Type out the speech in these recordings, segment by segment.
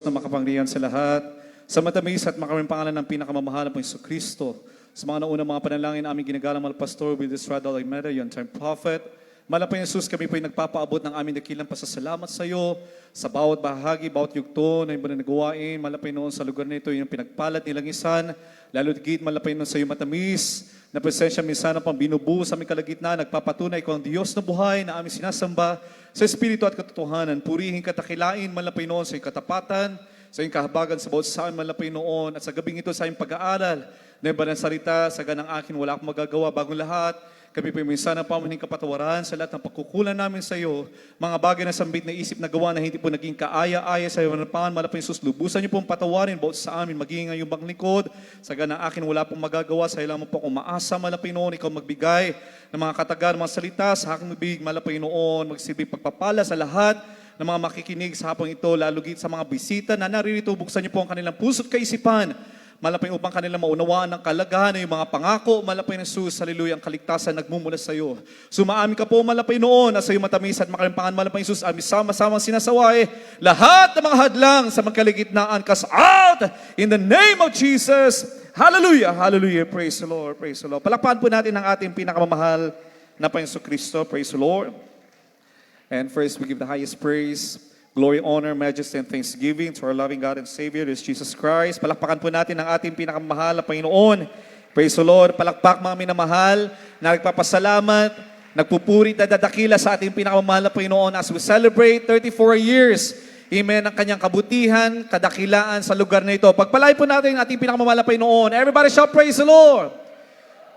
na makapangyarihan sa lahat, sa matamis at makaming pangalan ng pinakamamahal na Panginoong Kristo. Sa mga naunang mga panalangin na aming ginagalang mahal Pastor with this Radal Almeida, yung time prophet, Malapay Jesus, kami po ay nagpapaabot ng aming dakilang pasasalamat sa iyo sa bawat bahagi, bawat yugto na iba na nagawain. Malapay noon sa lugar na ito, yung pinagpalat nilangisan, lalo higit malapay noon sa iyo matamis, na presensya minsan ang pambinubuo sa aming kalagitnaan, nagpapatunay ko ang Diyos na buhay na aming sinasamba sa Espiritu at katotohanan. Purihin katakilain, malapay noon sa iyong katapatan, sa iyong kahabagan sa bawat saan, malapay noon, at sa gabing ito sa iyong pag-aaral, na iba ng salita, sa ganang akin, wala akong magagawa, bagong lahat. Kami po minsan ang pamaning kapatawaran sa lahat ng pagkukulan namin sa iyo, mga bagay na sambit na isip na gawa na hindi po naging kaaya-aya sa iyo, manapangan, malapay Jesus, lubusan niyo pong patawarin, bawat sa amin, maging ngayong lingkod, sa ganang akin, wala pong magagawa, sa iyo lamang po akong umaasa, malapay noon, ikaw magbigay ng mga katagan, mga salita, sa aking bibig, malapay noon, magsilbing pagpapala sa lahat ng mga makikinig sa hapong ito, lalo git sa mga bisita na naririto, buksan niyo po ang kanilang puso't kaisipan, malapay upang kanila maunawaan ng kalagahan ng mga pangako, malapay na Jesus, haleluya, ang kaligtasan nagmumula sa iyo. Sumaamin ka po, malapay noon, na sa iyo matamis at makalimpangan, malapay Jesus, amin sama-samang sinasaway, lahat ng mga hadlang sa magkaligitnaan, cast out in the name of Jesus. Hallelujah, hallelujah, praise the Lord, praise the Lord. Palakpakan po natin ang ating pinakamamahal na Panginoong Kristo, praise the Lord. And first, we give the highest praise, glory, honor, majesty, and thanksgiving to our loving God and Savior, is Jesus Christ. Palakpakan po natin ang ating pinakamahal na Panginoon. Praise the Lord. Palakpak mga minamahal na nagpapasalamat, nagpupuri at dadakila sa ating pinakamahal na Panginoon as we celebrate 34 years. Amen, ang kanyang kabutihan, kadakilaan sa lugar na ito. Pagpalay po natin ang ating pinakamahal na Panginoon. Everybody shout, praise the Lord.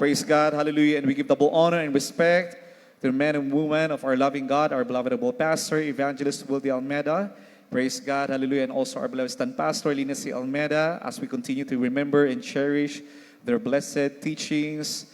Praise God, hallelujah, and we give double honor and respect to the men and women of our loving God, our beloved Pastor, Evangelist Wildy Almeida. Praise God, hallelujah, and also our beloved Stan Pastor, Lina C. Almeida, as we continue to remember and cherish their blessed teachings,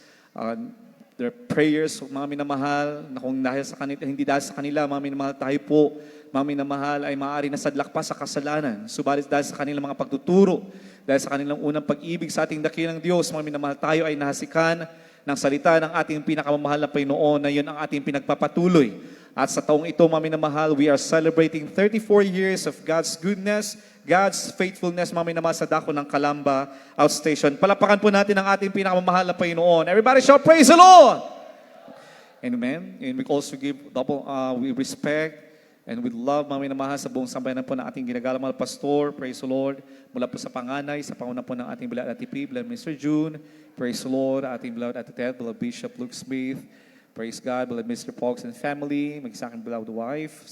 their prayers, mga minamahal, na kung dahil sa kanila, hindi dahil sa kanila, mga minamahal, tayo po, mga minamahal, ay maaari nasadlak pa sa kasalanan. Subalit dahil sa kanilang mga pagtuturo, dahil sa kanilang unang pag-ibig sa ating dakilang Diyos, mga minamahal, tayo ay nahasikan ng salita ng ating pinakamamahal na Panginoon, na yun ang ating pinagpapatuloy. At sa taong ito, mga minamahal, we are celebrating 34 years of God's goodness, God's faithfulness, mga minamahal, sa dako ng Calamba Outstation. Palapakan po natin ang ating pinakamamahal na Panginoon. Everybody shout, praise the Lord! Amen. And we also give double we respect and with love, mga minamahal, sa buong sambayanan po ng ating ginagalang mahal Pastor. Praise the Lord. Mula po sa panganay, sa panguna po ng ating beloved Ate P, beloved Mr. June. Praise the Lord, ating beloved Ate Ted, beloved Bishop Luke Smith. Praise God, beloved Mr. Pogs and family, mag-isa aking beloved wife,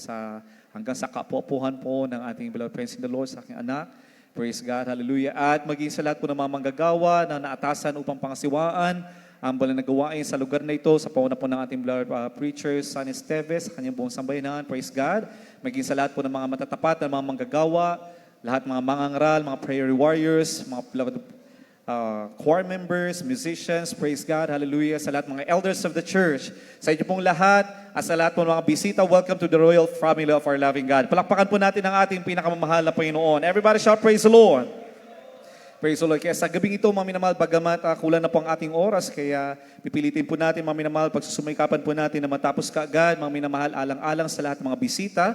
hanggang sa kapuapuhan po ng ating beloved friends in the Lord, sa aking anak. Praise God, hallelujah. At maging sa lahat po ng mga manggagawa na naatasan upang pangasiwaan ang banal na gawain sa lugar na ito, sa pauna po ng ating beloved preacher, San Esteves, sa kanyang buong sambayanan. Praise God. Maging sa lahat po ng mga matatapat na mga manggagawa, lahat mga mangangaral, mga prayer warriors, mga beloved choir members, musicians, praise God, hallelujah, sa lahat mga elders of the church, sa inyo pong lahat, at sa lahat po ng mga bisita, welcome to the royal family of our loving God. Palakpakan po natin ang ating pinakamamahal na Panginoon. Everybody shout, praise the Lord. Praise the Lord. Kaya sa gabing ito, mga minamahal, bagamat kulang na po ang ating oras, kaya pipilitin po natin, mga minamahal, pagsusumikapan po natin na matapos kaagad, mga minamahal, alang-alang sa lahat ng mga bisita.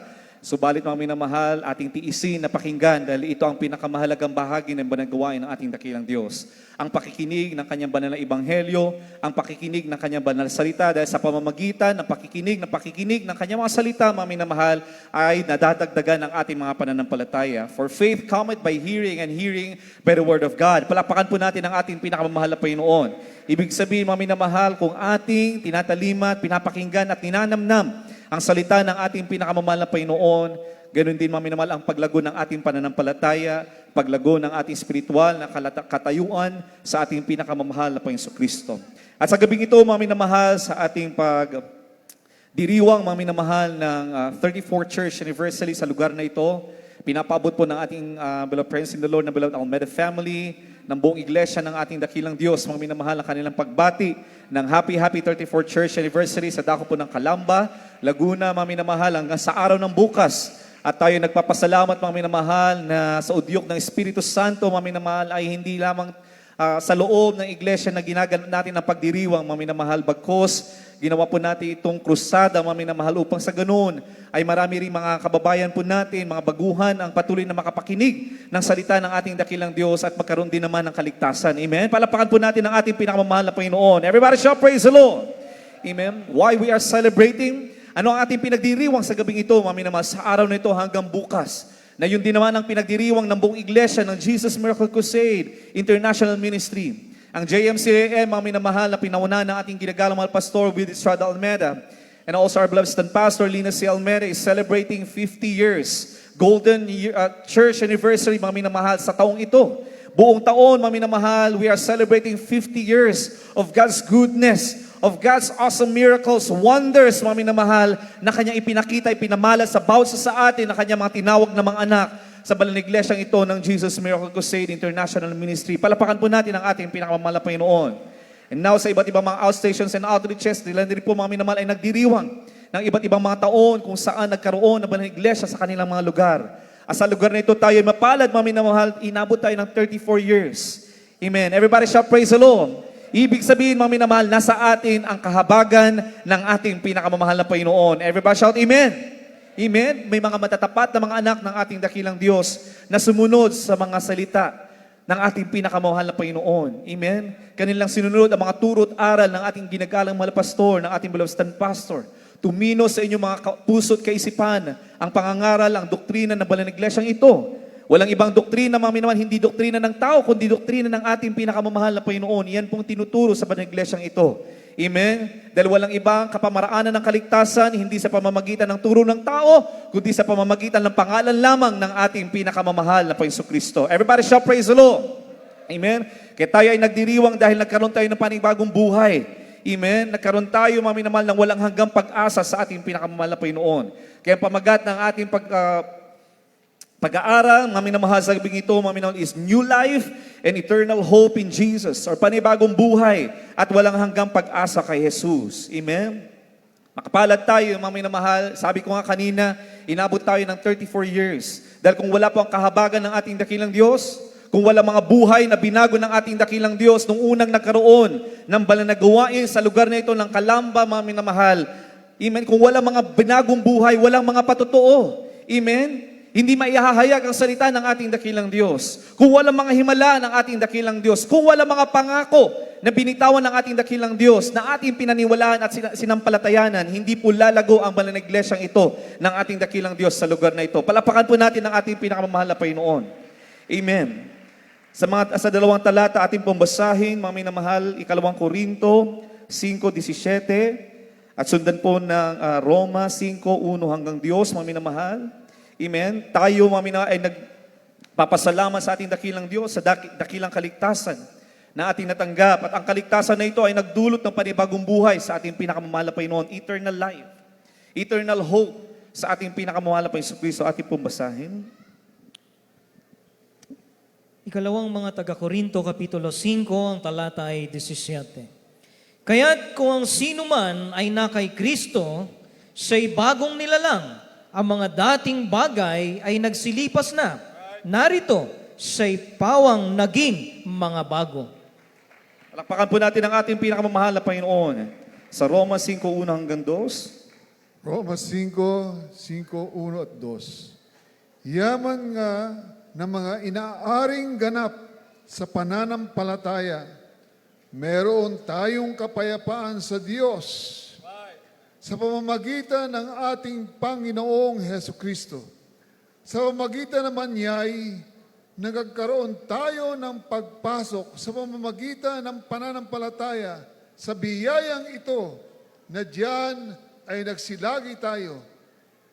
Subalit, mga minamahal, ating tiisin na pakinggan dahil ito ang pinakamahalagang bahagi ng banal gawain ng ating dakilang Diyos. Ang pakikinig ng kanyang banal na ebanghelyo, ang pakikinig ng kanyang banal na salita, dahil sa pamamagitan ng pakikinig ng kanyang mga salita, mga minamahal, ay nadadagdagan ng ating mga pananampalataya. For faith cometh by hearing, and hearing by the word of God. Palakpakan po natin ang ating pinakamamahal na Panginoon. Ibig sabihin, mga minamahal, kung ating tinatalimat, pinapakinggan at ninanamnam ang salita ng ating pinakamamahal na Panginoon, ganoon din, mga minamahal, ang paglago ng ating pananampalataya, paglago ng ating spiritual na katayuan sa ating pinakamamahal na Panginoon Kristo. At sa gabing ito, mga minamahal, sa ating pagdiriwang, mga minamahal, ng 34th Church Anniversary sa lugar na ito, pinapabot po ng ating beloved friends in the Lord, na beloved Almeida family, ng buong iglesia ng ating dakilang Diyos, mga minamahal, ang kanilang pagbati ng Happy 34th Church Anniversary sa dako po ng Calamba, Laguna, mga minamahal, hanggang sa araw ng bukas. At tayo nagpapasalamat, mga minamahal, na sa udyok ng Espiritu Santo, mga minamahal, ay hindi lamang sa loob ng iglesia na ginaganap natin ng pagdiriwang, mga minamahal, bagkos ginawa po natin itong krusada, mga minamahal, upang sa ganun ay marami rin mga kababayan po natin, mga baguhan ang patuloy na makapakinig ng salita ng ating dakilang Diyos at magkaroon din naman ng kaligtasan. Amen? Palapakan po natin ang ating pinakamamahal na Panginoon. Everybody shout praise the Lord. Amen? Why we are celebrating? Ano ang ating pinagdiriwang sa gabing ito, mga minamahal, sa araw na ito hanggang bukas? Na yun din naman ang pinagdiriwang ng buong iglesia ng Jesus Miracle Crusade International Ministry. Ang JMCAM, mga minamahal, na pinaunahan ng ating ginagalang mahal Pastor Will Estrada Almeida, and also our beloved stand pastor, Lina C. Almeida, is celebrating 50 years Golden Church Anniversary, mga minamahal, sa taong ito. Buong taon, mga minamahal, we are celebrating 50 years of God's goodness, of God's awesome miracles, wonders, mga minamahal, na Kanyang ipinakita, ipinamala sa bawat sa atin, na Kanyang mga tinawag na mga anak sa banal na iglesyang ito ng Jesus Miracle Crusade International Ministry. Palapakan po natin ang ating pinakamamahal na Panginoon. And now sa iba't ibang mga outstations and outreaches, nila din po mga minamahal ay nagdiriwang ng iba't ibang mga taon kung saan nagkaroon ng banal na iglesia sa kanilang mga lugar. At sa lugar na ito tayo ay mapalad, mga minamahal, inabot tayo ng 34 years. Amen. Everybody shout praise the Lord. Ibig sabihin, mga minamahal, nasa atin ang kahabagan ng ating pinakamamahal na Panginoon. Everybody shout amen. Amen? May mga matatapat na mga anak ng ating dakilang Diyos na sumunod sa mga salita ng ating pinakamamahal na Panginoon. Amen? Kanilang sinunod ang mga turo at aral ng ating ginagalang mahal pastor, ng ating beloved stand pastor. Tumino sa inyong mga puso at kaisipan ang pangangaral, ang doktrina ng banal na iglesyang ito. Walang ibang doktrina, mga minamahal, hindi doktrina ng tao, kundi doktrina ng ating pinakamamahal na Panginoon. Yan pong tinuturo sa banal na iglesyang ito. Amen? Dahil walang ibang kapamaraanan ng kaligtasan, hindi sa pamamagitan ng turo ng tao, kundi sa pamamagitan ng pangalan lamang ng ating pinakamamahal na Panginoong Kristo. Everybody shout praise the Lord. Amen? Kaya tayo ay nagdiriwang dahil nagkaroon tayo ng panibagong buhay. Amen? Nagkaroon tayo, mga minamahal, ng walang hanggang pag-asa sa ating pinakamamahal na Panginoon. Kaya pamagat ng ating pag-aaral, mga minamahal, sa gabing ito, mga minamahal, is new life and eternal hope in Jesus, or panibagong buhay at walang hanggang pag-asa kay Jesus. Amen? Makapalad tayo, mga minamahal. Sabi ko nga kanina, inabot tayo ng 34 years. Dahil kung wala po ang kahabagan ng ating dakilang Diyos, kung wala mga buhay na binago ng ating dakilang Diyos nung unang nagkaroon ng banal na gawain sa lugar na ito ng Kalamba, mga minamahal. Amen? Kung wala mga binagong buhay, walang mga patotoo. Amen? Hindi maihahayag ang salita ng ating dakilang Diyos. Kung wala mga himala ng ating dakilang Diyos, kung wala mga pangako na binitawan ng ating dakilang Diyos, na ating pinaniwalaan at sinampalatayanan, hindi po lalago ang banal na iglesyang ito ng ating dakilang Diyos sa lugar na ito. Palapakan po natin ang ating pinakamamahal na Panginoon. Amen. Sa dalawang talata ating pong basahin, mga minamahal, 2 Korinto 5:17, at sundan po ng Roma 5:1 hanggang 2, mga minamahal. Amen. Tayo, mga minamahal, ay nagpapasalamat sa ating dakilang Diyos sa dakilang kaligtasan na ating natanggap. At ang kaligtasan na ito ay nagdulot ng panibagong buhay sa ating pinakamamahal na Panginoon, eternal life, eternal hope sa ating pinakamamahal na Panginoon Kristo. Ating pong basahin. Ikalawang mga taga-Korinto, Kapitulo 5, ang talata ay 17. Kaya't kung ang sino man ay nakay Kristo, siya'y bagong nilalang. Ang mga dating bagay ay nagsilipas na. Narito, siya'y pawang naging mga bago. Palakpakan po natin ang ating pinakamamahal na Panginoon. Sa Roma 5:1 hanggang 2. Roma 5:1 at 2. Yaman nga ng mga inaaring ganap sa pananampalataya, meron tayong kapayapaan sa Diyos sa pamamagitan ng ating Panginoong Heso Kristo. Sa pamamagitan naman niya'y nagkaroon tayo ng pagpasok sa pamamagitan ng pananampalataya sa biyayang ito, na diyan ay nagsilagi tayo,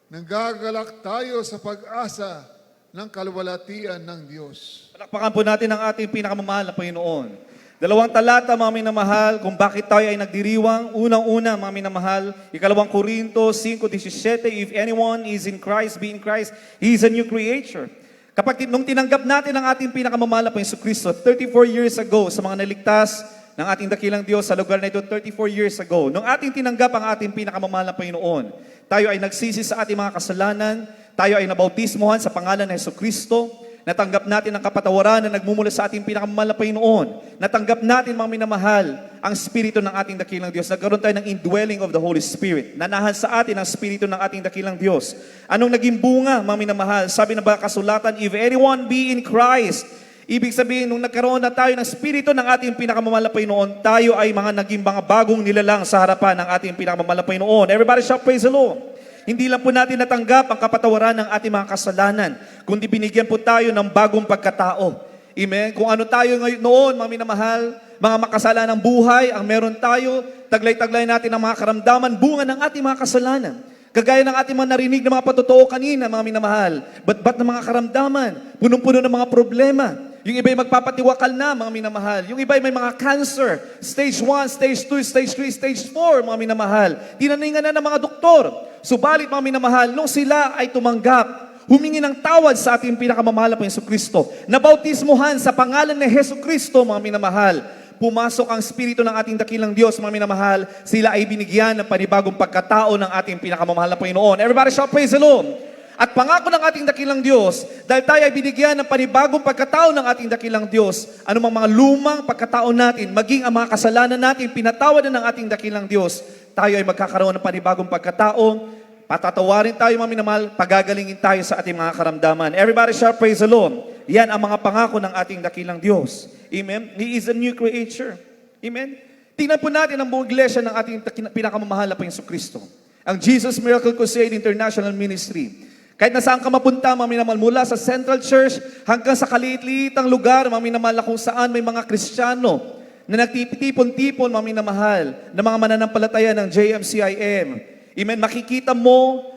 nanggagalak tayo sa pag-asa ng kalwalatian ng Diyos. Palakpakan po natin ang ating pinakamamahal na Panginoon. Dalawang talata, mga minamahal, kung bakit tayo ay nagdiriwang. Unang-una, mga minamahal, 2 Korinto 5:17, if anyone is in Christ, be in Christ, he is a new creature. Kapag nung tinanggap natin ang ating pinakamamahal na Panginoon Kristo, 34 years ago, sa mga naligtas ng ating dakilang Diyos sa lugar na ito, 34 years ago, nung ating tinanggap ang ating pinakamamahal na Panginoon, tayo ay nagsisi sa ating mga kasalanan, tayo ay nabautismohan sa pangalan ng Hesus Kristo, Natanggap natin ang kapatawaran na nagmumula sa ating pinakamamahal na Panginoon. Natanggap natin, mga minamahal, ang Espiritu ng ating dakilang Diyos. Nagkaroon tayo ng indwelling of the Holy Spirit. Nanahan sa atin ang Espiritu ng ating dakilang Diyos. Anong naging bunga, mga minamahal? Sabi ng kasulatan, if anyone be in Christ, ibig sabihin, nung nagkaroon na tayo ng Espiritu ng ating pinakamamahal na Panginoon, tayo ay naging mga bagong nilalang sa harapan ng ating pinakamamahal na Panginoon. Everybody shout, praise the Lord. Hindi lang po natin natanggap ang kapatawaran ng ating mga kasalanan, kundi binigyan po tayo ng bagong pagkatao. Amen? Kung ano tayo ngayon noon, mga minamahal, mga makasalanang buhay, ang meron tayo, taglay-taglay natin ang mga karamdaman, bunga ng ating mga kasalanan. Kagaya ng ating mga narinig na mga patotoo kanina, mga minamahal, bat-bat ng mga karamdaman, punong-puno ng mga problema. Yung iba'y magpapatiwakal na, mga minamahal. Yung iba'y may mga cancer, stage 1, stage 2, stage 3, stage 4, mga minamahal. Tinaningan na ng mga doktor. Subalit, mga minamahal, nung sila ay tumanggap, humingi ng tawad sa ating pinakamamahal na Hesus Kristo, nabautismuhan sa pangalan ni Hesus Kristo, mga minamahal, pumasok ang Espiritu ng ating dakilang Diyos, mga minamahal, sila ay binigyan ng panibagong pagkatao ng ating pinakamamahal na Panginoon. Everybody shout, praise the Lord. At pangako ng ating dakilang Diyos, dahil tayo ay binigyan ng panibagong pagkatao ng ating dakilang Diyos, anumang mga lumang pagkatao natin, maging ang mga kasalanan natin, pinatawad na ng ating dakilang Diyos, tayo ay magkakaroon ng panibagong pagkatao, patatawarin tayo, mga minamahal, pagagalingin tayo sa ating mga karamdaman. Everybody shout, praise the Lord. Yan ang mga pangako ng ating dakilang Diyos. Amen? He is a new creature. Amen? Tingnan po natin ang buong iglesia ng ating pinakamamahal na Hesus Kristo. Ang Jesus Miracle Crusade International Ministry. Kahit nasaan ka mapunta, mga minamahal, mula sa Central Church hanggang sa kaliit-liitang lugar, mga minamahal, kung saan may mga Kristiyano na nagtipon-tipon, mga minamahal, na mga mananampalataya ng JMCIM. Amen. Makikita mo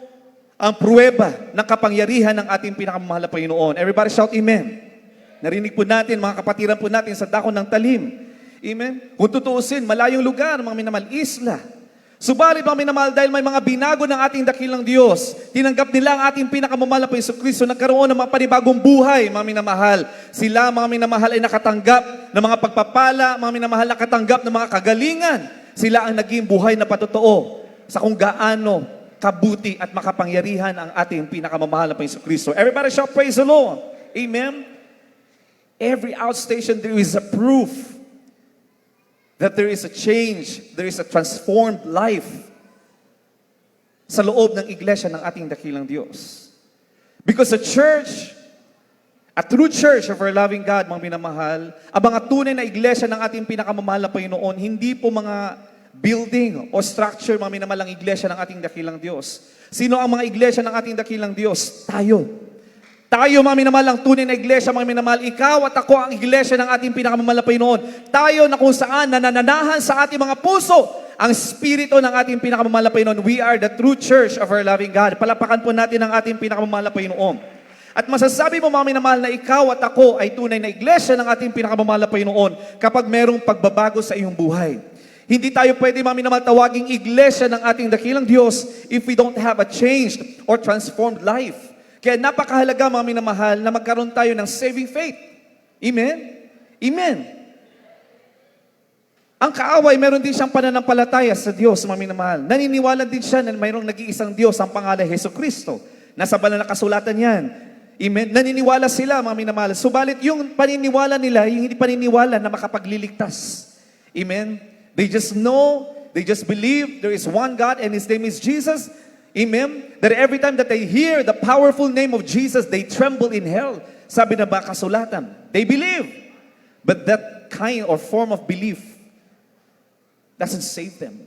ang pruweba ng kapangyarihan ng ating pinakamamahal na Panginoon. Everybody shout, Amen. Narinig po natin, mga kapatiran po natin sa dako ng talim. Amen. Kung tutuusin, malayong lugar, mga minamahal, isla. Subalit, mga minamahal, dahil may mga binago ng ating dakilang Diyos, tinanggap nila ang ating pinakamamahal na Hesus Kristo, nagkaroon ng mga panibagong buhay, mga minamahal. Sila, mga minamahal, ay nakatanggap ng mga pagpapala, mga minamahal, nakatanggap ng mga kagalingan. Sila ang naging buhay na patotoo sa kung gaano kabuti at makapangyarihan ang ating pinakamamahal na Hesus Kristo. Everybody shout, praise the Lord. Amen. Every outstation, there is a proof that there is a change, there is a transformed life sa loob ng iglesia ng ating dakilang Diyos. Because a church, a true church of our loving God, mga minamahal, ang mga tunay na iglesia ng ating pinakamamahal na Panginoon, hindi po mga building o structure, mga minamahal, ang iglesia ng ating dakilang Diyos. Sino ang mga iglesia ng ating dakilang Diyos? Tayo. Tayo, mga minamahal, ang tunay na iglesia, mga minamahal, ikaw at ako ang iglesia ng ating pinakamamahal na Panginoon. Tayo na kung saan nanananahan sa ating mga puso ang Espiritu ng ating pinakamamahal na Panginoon. We are the true church of our loving God. Palapakan po natin ang ating pinakamamahal na Panginoon. At masasabi mo, mga minamahal, na ikaw at ako ay tunay na iglesia ng ating pinakamamahal na Panginoon kapag merong pagbabago sa iyong buhay. Hindi tayo pwede, mga minamahal, tawaging iglesia ng ating dakilang Diyos if we don't have a changed or transformed life. Kaya napakahalaga, mga minamahal, na magkaroon tayo ng saving faith. Amen? Amen. Ang kaaway, meron din siyang pananampalataya sa Diyos, mga minamahal. Naniniwala din siya na mayroong nag-iisang Diyos, ang pangalan Hesus Kristo. Nasa banal na kasulatan yan. Amen? Naniniwala sila, mga minamahal. Subalit yung paniniwala nila, yung hindi paniniwala na makapagliligtas. Amen? They just know, they just believe there is one God and His name is Jesus. Amen? That every time that they hear the powerful name of Jesus, they tremble in hell. Sabi na ba kasulatan? They believe. But that kind or form of belief doesn't save them.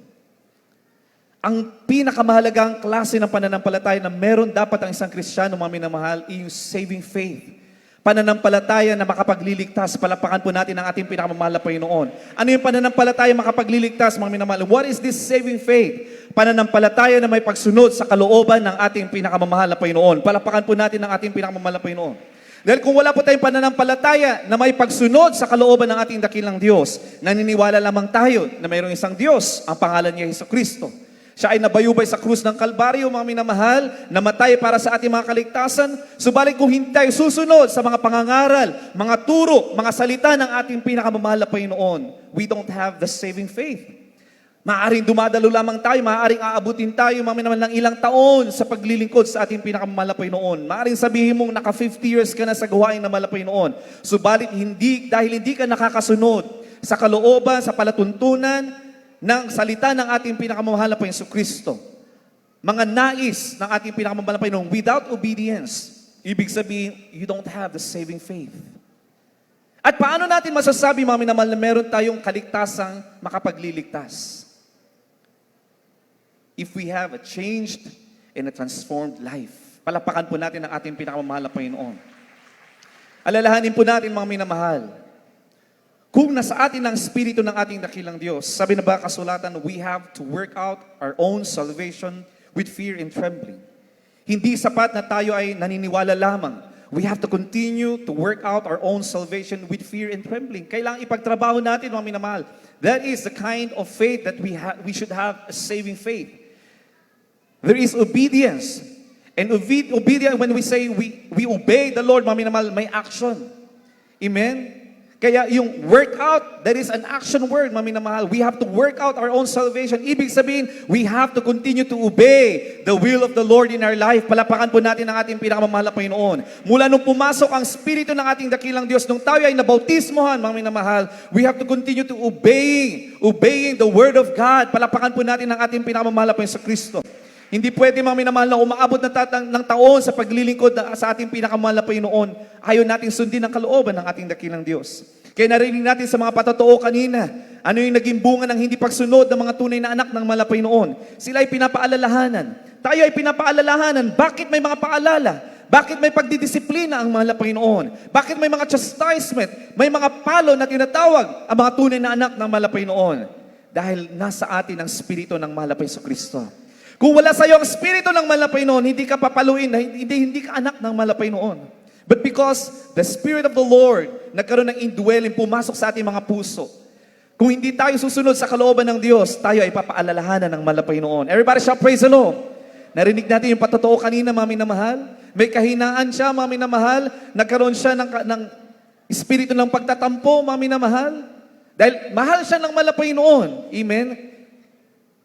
Ang pinakamahalagang klase ng pananampalataya na meron dapat ang isang Kristiyano, mga minamahal, yung saving faith. Pananampalataya na makapagliligtas. Palapakan po natin ang ating pinakamamahal na Panginoon. Ano yung pananampalataya makapagliligtas, mga minamahal? What is this saving faith? Pananampalataya na may pagsunod sa kalooban ng ating pinakamamahal na Panginoon. Palapakan po natin ang ating pinakamamahal na Panginoon. Dahil kung wala po tayong pananampalataya na may pagsunod sa kalooban ng ating dakilang Diyos, naniniwala lamang tayo na mayroong isang Diyos, ang pangalan niya Hesus Kristo. Siya ay nabayubay sa krus ng Kalbaryo, mga minamahal, namatay para sa ating mga kaligtasan. Subalit kung hindi tayo susunod sa mga pangangaral, mga turo, mga salita ng ating pinakamamahal na Panginoon, we don't have the saving faith. Maaaring dumadalo lamang tayo, maaaring aabutin tayo, mami naman ng ilang taon sa paglilingkod sa ating pinakamamahal na Panginoon. Maaaring sabihin mong naka 50 years ka na sa gawain ng mahal na Panginoon. Subalit dahil hindi ka nakakasunod sa kalooban, sa palatuntunan ng salita ng ating pinakamamahal na Panginoon Kristo. Mga nais ng ating pinakamamahal na Panginoon, without obedience, ibig sabihin, you don't have the saving faith. At paano natin masasabi, mami naman, na meron tayong kaligtasang makapagliligtas? If we have a changed and a transformed life. Palapakan po natin ang ating pinakamamahal na Panginoon. Alalahanin po natin, mga minamahal, kung nasa atin ang Espiritu ng ating dakilang Diyos, sabi na ba kasulatan, we have to work out our own salvation with fear and trembling. Hindi sapat na tayo ay naniniwala lamang. We have to continue to work out our own salvation with fear and trembling. Kailangang ipagtrabaho natin, mga minamahal. That is the kind of faith that we should have, a saving faith. There is obedience. And obedience, when we say we obey the Lord, mga minamahal, may action. Amen? Kaya yung workout, that is an action word, mga minamahal. We have to work out our own salvation. Ibig sabihin, we have to continue to obey the will of the Lord in our life. Palapakan po natin ang ating pinakamamahal na Panginoon. Mula nung pumasok ang Espiritu ng ating dakilang Diyos, nung tayo ay nabautismohan, mga minamahal, we have to continue to obeying the Word of God. Palapakan po natin ang ating pinakamamahal na Panginoon Kristo. Hindi pwede, mga minamahal, na umaabot ng taon sa paglilingkod sa ating pinakamahal na Panginoon. Ayaw natin sundin ang kalooban ng ating dakilang Diyos. Kaya narinig natin sa mga patotoo kanina, ano yung naging bunga ng hindi pagsunod ng mga tunay na anak ng mahal na Panginoon. Sila ay pinapaalalahanan. Tayo ay pinapaalalahanan. Bakit may mga paalala? Bakit may pagdidisiplina ang mahal na Panginoon? Bakit may mga chastisement? May mga palo na tinatawag ang mga tunay na anak ng mahal na Panginoon? Dahil nasa atin ang Espiritu ng mahal na Kristo. Kung wala sa iyo ang Espiritu ng mahal na Panginoon, hindi ka papaluin, hindi ka anak ng mahal na Panginoon. But because the Spirit of the Lord nagkaroon ng indwelling, pumasok sa ating mga puso. Kung hindi tayo susunod sa kalooban ng Diyos, tayo ay papaalalahanan ng mahal na Panginoon. Everybody shout praise the Lord. Narinig natin yung patotoo kanina, mga minamahal. May kahinaan siya, mga minamahal. Nagkaroon siya ng espiritu ng pagtatampo, mga minamahal. Dahil mahal siya ng mahal na Panginoon. Amen?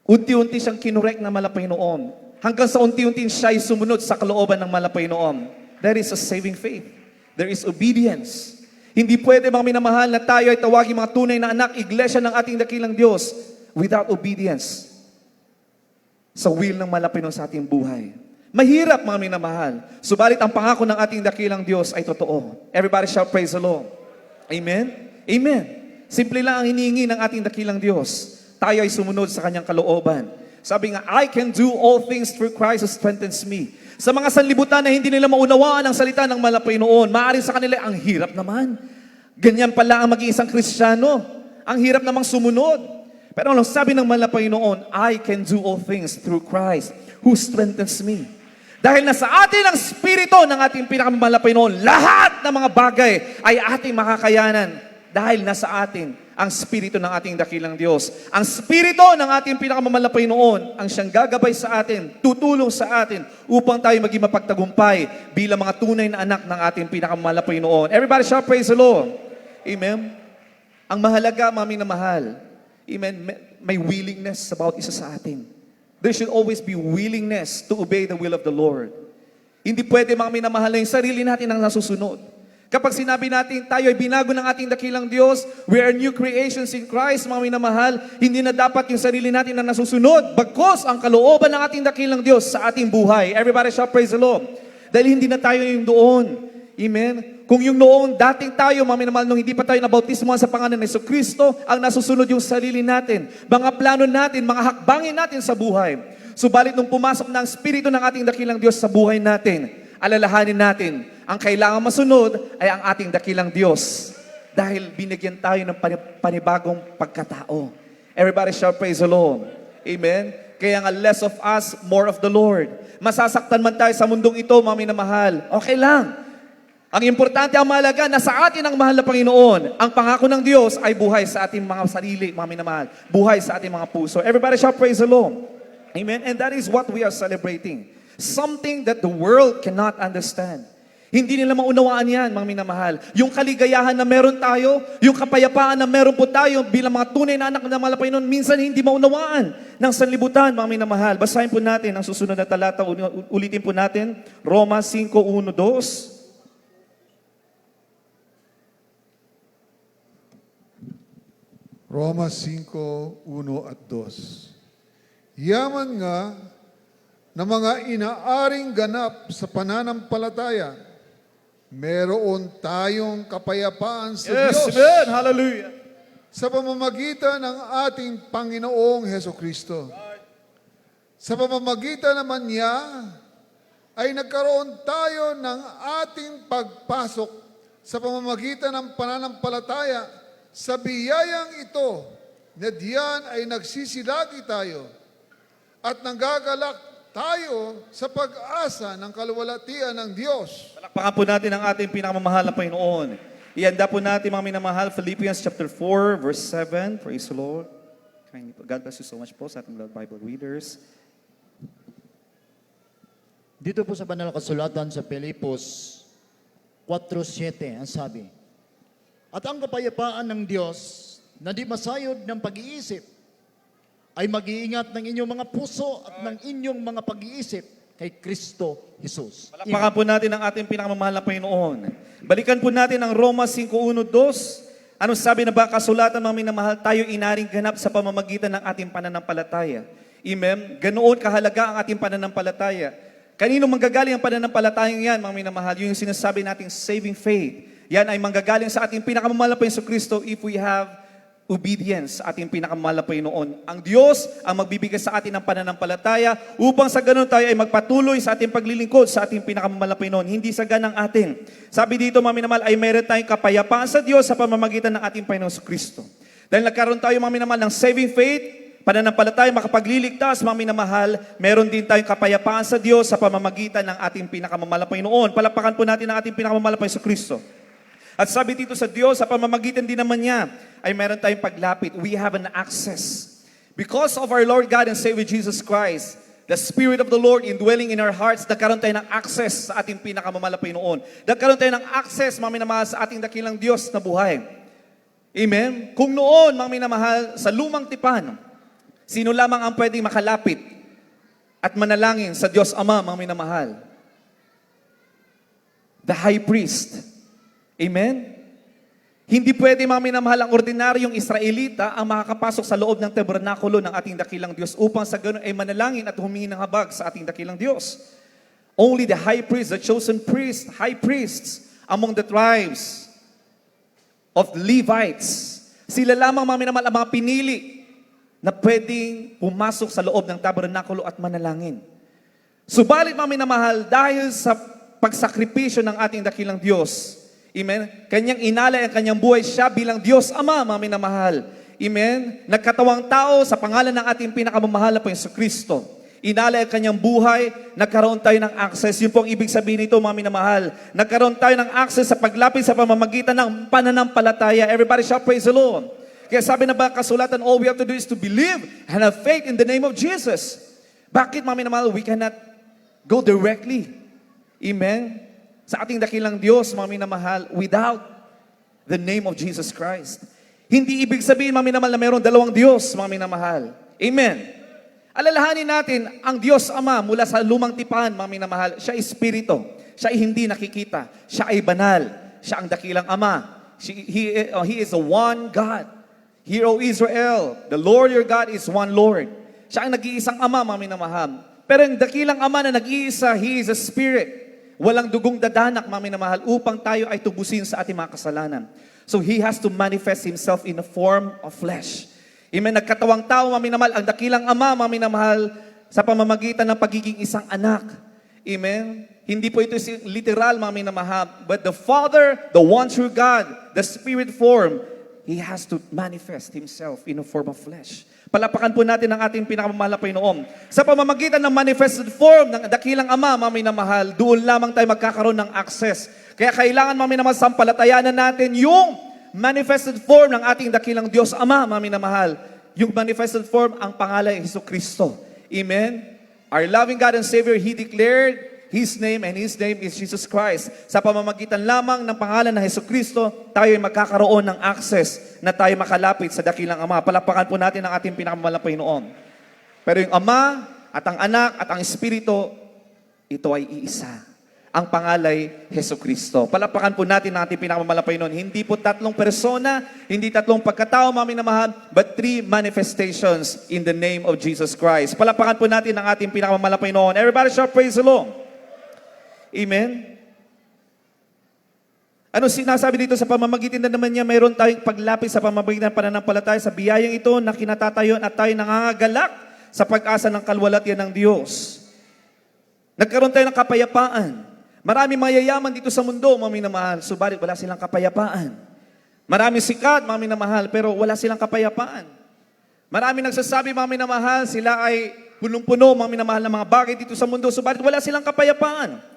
Unti-unti siyang kinurek ng mahal na Panginoon. Hanggang sa unti-unti siya ay sumunod sa kalooban ng mahal na Panginoon. There is a saving faith. There is obedience. Hindi pwede, mga minamahal, na tayo ay tawagin mga tunay na anak, iglesia ng ating dakilang Diyos without obedience sa will ng mahal na Panginoon sa ating buhay. Mahirap, mga minamahal. Subalit ang pangako ng ating dakilang Diyos ay totoo. Everybody shout praise the Lord. Amen? Amen. Simple lang ang hinihingi ng ating dakilang Diyos. Tayo ay sumunod sa kanyang kalooban. Sabi nga, I can do all things through Christ who strengthens me. Sa mga sanlibutan na hindi nila maunawaan ang salita ng mahal na Panginoon, maaaring sa kanila, ang hirap naman. Ganyan pala ang maging isang Kristiyano. Ang hirap namang sumunod. Pero ano sabi ng mahal na Panginoon, I can do all things through Christ who strengthens me. Dahil nasa atin ang Espiritu ng ating pinakamamahal na Panginoon, lahat ng mga bagay ay ating makakayanan. Dahil nasa atin ang Espiritu ng ating dakilang Diyos. Ang Espiritu ng ating pinakamamahal na Panginoon ang siyang gagabay sa atin, tutulong sa atin upang tayo maging mapagtagumpay bilang mga tunay na anak ng ating pinakamamahal na Panginoon. Everybody shout praise the Lord. Amen. Ang mahalaga, mga minamahal, amen, may willingness sa bawat isa sa atin. There should always be willingness to obey the will of the Lord. Hindi pwede, mga minamahal, na yung sarili natin ang nasusunod. Kapag sinabi natin tayo ay binago ng ating dakilang Diyos, we are new creations in Christ, mga minamahal, hindi na dapat yung sarili natin na nasusunod, bagkus ang kalooban ng ating dakilang Diyos sa ating buhay. Everybody shout praise the Lord. Dahil hindi na tayo yung doon. Amen? Kung yung noong dating tayo, mga minamahal, nung hindi pa tayo nabautismohan sa pangalan ng Jesucristo, ang nasusunod yung sarili natin, mga plano natin, mga hakbangin natin sa buhay. Subalit nung pumasok na ang Espiritu ng ating dakilang Diyos sa buhay natin, alalahanin natin, ang kailangan masunod ay ang ating dakilang Diyos. Dahil binigyan tayo ng panibagong pagkatao. Everybody shout praise the Lord. Amen? Kaya nga less of us, more of the Lord. Masasaktan man tayo sa mundong ito, mga minamahal. Okay lang. Ang importante, ang mahalaga, nasa atin ang mahal na Panginoon. Ang pangako ng Diyos ay buhay sa ating mga sarili, mga minamahal. Buhay sa ating mga puso. Everybody shout praise the Lord. Amen? And that is what we are celebrating. Something that the world cannot understand. Hindi nila maunawaan yan, mga minamahal. Yung kaligayahan na meron tayo, yung kapayapaan na meron po tayo bilang mga tunay na anak ng mahal na Panginoon, minsan hindi maunawaan ng sanlibutan, mga minamahal. Basahin po natin ang susunod na talata, ulitin po natin, Roma 5:1-2. Roma 5:1 at 2. Yaman nga na mga inaaring ganap sa pananampalataya, meron tayong kapayapaan sa Yes, Diyos amen. Hallelujah. sa pamamagitan ng ating Panginoong Heso Kristo. Sa pamamagitan naman niya, ay nagkaroon tayo ng ating pagpasok sa pamamagitan ng pananampalataya sa biyayang ito na diyan ay nagsisilagi tayo at nanggagalak tayo sa pag-asa ng kaluwalhatian ng Diyos. Palakpakan po natin ang ating pinakamamahal na Panginoon. Ihanda po natin, mga minamahal, Philippians chapter 4, verse 7. Praise the Lord. God bless you so much po sa ating Lord Bible readers. Dito po sa banal na kasulatan sa Pilipos 4:7 ang sabi, at ang kapayapaan ng Diyos na di masayod ng pag-iisip ay mag-iingat ng inyong mga puso at ng inyong mga pag-iisip kay Kristo Jesus. Palakpakan po natin ang ating pinakamamahal na Panginoon. Balikan po natin ang Roma 5:1-2. Ano sabi na ba kasulatan, mga minamahal, tayo inaring ganap sa pamamagitan ng ating pananampalataya. Amen? Ganoon kahalaga ang ating pananampalataya. Kanino manggagaling ang pananampalatayang yan, mga minamahal? Yung sinasabi nating saving faith. Yan ay manggagaling sa ating pinakamamahal na Panginoon if we have obedience sa ating pinakamamahal na Panginoon. Ang Diyos ang magbibigay sa atin ng pananampalataya upang sa ganun tayo ay magpatuloy sa ating paglilingkod sa ating pinakamamahal na Panginoon. Hindi sa ganang atin. Sabi dito, mga minamahal, ay meron tayong kapayapaan sa Diyos sa pamamagitan ng ating Panginoon Kristo. Dahil nagkaroon tayo, mga minamahal, ng saving faith, pananampalataya, makapagliligtas, mga minamahal, meron din tayong kapayapaan sa Diyos sa pamamagitan ng ating pinakamamahal na Panginoon. Palakpakan po natin ang ating pinakamamahal na Panginoon Kristo. At sabi dito sa Diyos, sa pamamagitan din naman niya, ay meron tayong paglapit. We have an access. Because of our Lord God and Savior Jesus Christ, the Spirit of the Lord indwelling in our hearts, nagkaroon tayo ng access sa ating pinakamamahal na Panginoon. Nagkaroon tayo ng access, mga minamahal, sa ating dakilang Diyos na buhay. Amen? Kung noon, mga minamahal, sa lumang tipan, sino lamang ang pwedeng makalapit at manalangin sa Diyos Ama, mga minamahal? The high priest. Amen? Hindi pwede, mga minamahal, ang ordinaryong Israelita ang makakapasok sa loob ng tabernakulo ng ating dakilang Diyos upang sa ganun ay manalangin at humingi ng habag sa ating dakilang Diyos. Only the high priest, the chosen priest, high priests among the tribes of the Levites, sila lamang, mga minamahal, ang mga pinili na pwedeng pumasok sa loob ng tabernakulo at manalangin. Subalit, mga minamahal, dahil sa pagsakripisyo ng ating dakilang Diyos, amen, kanyang inalay ang kanyang buhay, siya bilang Diyos Ama, mga minamahal. Amen, nagkatawang tao sa pangalan ng ating pinakamamahal na Panginoon Kristo. Inalay ang kanyang buhay, nagkaroon tayo ng access. Yun po ang ibig sabihin nito, mga minamahal. Nagkaroon tayo ng access sa paglapit sa pamamagitan ng pananampalataya. Everybody shout, praise the Lord. Kaya sabi na ba kasulatan, all we have to do is to believe and have faith in the name of Jesus. Bakit, mga minamahal, we cannot go directly, amen, sa ating dakilang Diyos, mga minamahal, without the name of Jesus Christ? Hindi ibig sabihin, mga minamahal, na mayroon dalawang Diyos, mga minamahal. Amen. Alalahanin natin, ang Diyos Ama mula sa lumang tipan, mga minamahal, siya ay Espiritu. Siya ay hindi nakikita. Siya ay banal. Siya ang dakilang Ama. He is a one God. Hear, O Israel, the Lord your God is one Lord. Siya ang nag-iisang Ama, mga minamahal. Pero ang dakilang Ama na nag-iisa, He is a Spirit. Walang dugong dadanak, mga minamahal, upang tayo ay tubusin sa ating mga kasalanan. So He has to manifest Himself in the form of flesh. Amen. Nagkatawang tao, mga minamahal, ang dakilang Ama, mga minamahal, sa pamamagitan ng pagiging isang anak. Amen. Hindi po ito literal, mga minamahal, but the Father, the one true God, the Spirit form, He has to manifest Himself in a form of flesh. Palapakan po natin ang ating pinakamamahal na Panginoon. Sa pamamagitan ng manifested form ng dakilang Ama, mga minamahal, doon lamang tayo magkakaroon ng access. Kaya kailangan, mga minamahal, sampalatayanan natin yung manifested form ng ating dakilang Diyos Ama, mga minamahal. Yung manifested form, ang pangalan ay Jesucristo. Amen? Our loving God and Savior, He declared His name and His name is Jesus Christ. Sa pamamagitan lamang ng pangalan ng Hesukristo, tayo ay magkakaroon ng access na tayo makalapit sa dakilang Ama. Palakpakan po natin ang ating pinakamamahalang Panginoon. Pero yung Ama at ang Anak at ang Espiritu, ito ay iisa. Ang pangalay, Hesukristo. Palakpakan po natin ang ating pinakamamahalang Panginoon. Hindi po tatlong persona, hindi tatlong pagkatao, mga minamahal, but 3 manifestations in the name of Jesus Christ. Palakpakan po natin ang ating pinakamamahalang Panginoon. Everybody shout praise the Lord. Amen. Ano sinasabi dito sa pamamagitan na naman niya, mayroon tayong paglapit sa pamamagitan ng pananampalataya sa biyayang ito na kinatatayon at tayo nangangagalak sa pag-asa ng kalwalatian ng Diyos. Nagkaroon tayo ng kapayapaan. Maraming mayayaman dito sa mundo, mga minamahal, subalit wala silang kapayapaan. Maraming sikat, mga minamahal, pero wala silang kapayapaan. Maraming nagsasabi, mga minamahal, sila ay punong-puno, mga minamahal, ng mga bagay dito sa mundo, subalit wala silang kapayapaan.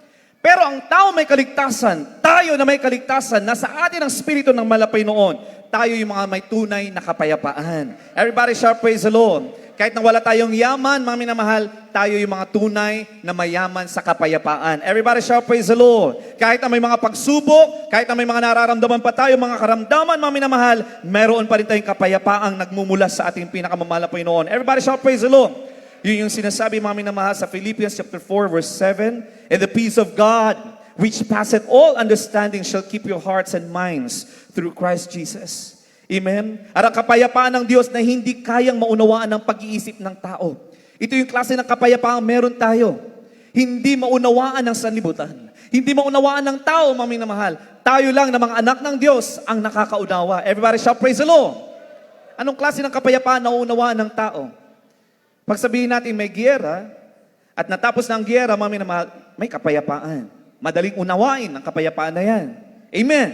Pero ang tao may kaligtasan, tayo na may kaligtasan, nasa atin ang Espiritu ng Malapay noon, tayo yung mga may tunay na kapayapaan. Everybody shout praise the Lord. Kahit na wala tayong yaman, mga minamahal, tayo yung mga tunay na mayaman sa kapayapaan. Everybody shout praise the Lord. Kahit na may mga pagsubok, kahit na may mga nararamdaman pa tayo, mga karamdaman, mga minamahal, meron pa rin tayong kapayapaang nagmumula sa ating pinakamamahal na Panginoon. Everybody shout praise the Lord. Yun yung sinasabi, mga minamahal, sa Philippians chapter 4, verse 7, "And the peace of God, which passeth all understanding, shall keep your hearts and minds through Christ Jesus." Amen? At ang kapayapaan ng Diyos na hindi kayang maunawaan ng pag-iisip ng tao. Ito yung klase ng kapayapaan meron tayo. Hindi maunawaan ng sanlibutan. Hindi maunawaan ng tao, mga minamahal. Tayo lang na mga anak ng Diyos ang nakakaunawa. Everybody shout praise the Lord. Anong klase ng kapayapaan na unawaan ng tao? Pag sabihin natin may giyera, at natapos ng giyera, mga minamahal, may kapayapaan. Madaling unawain ang kapayapaan na yan. Amen?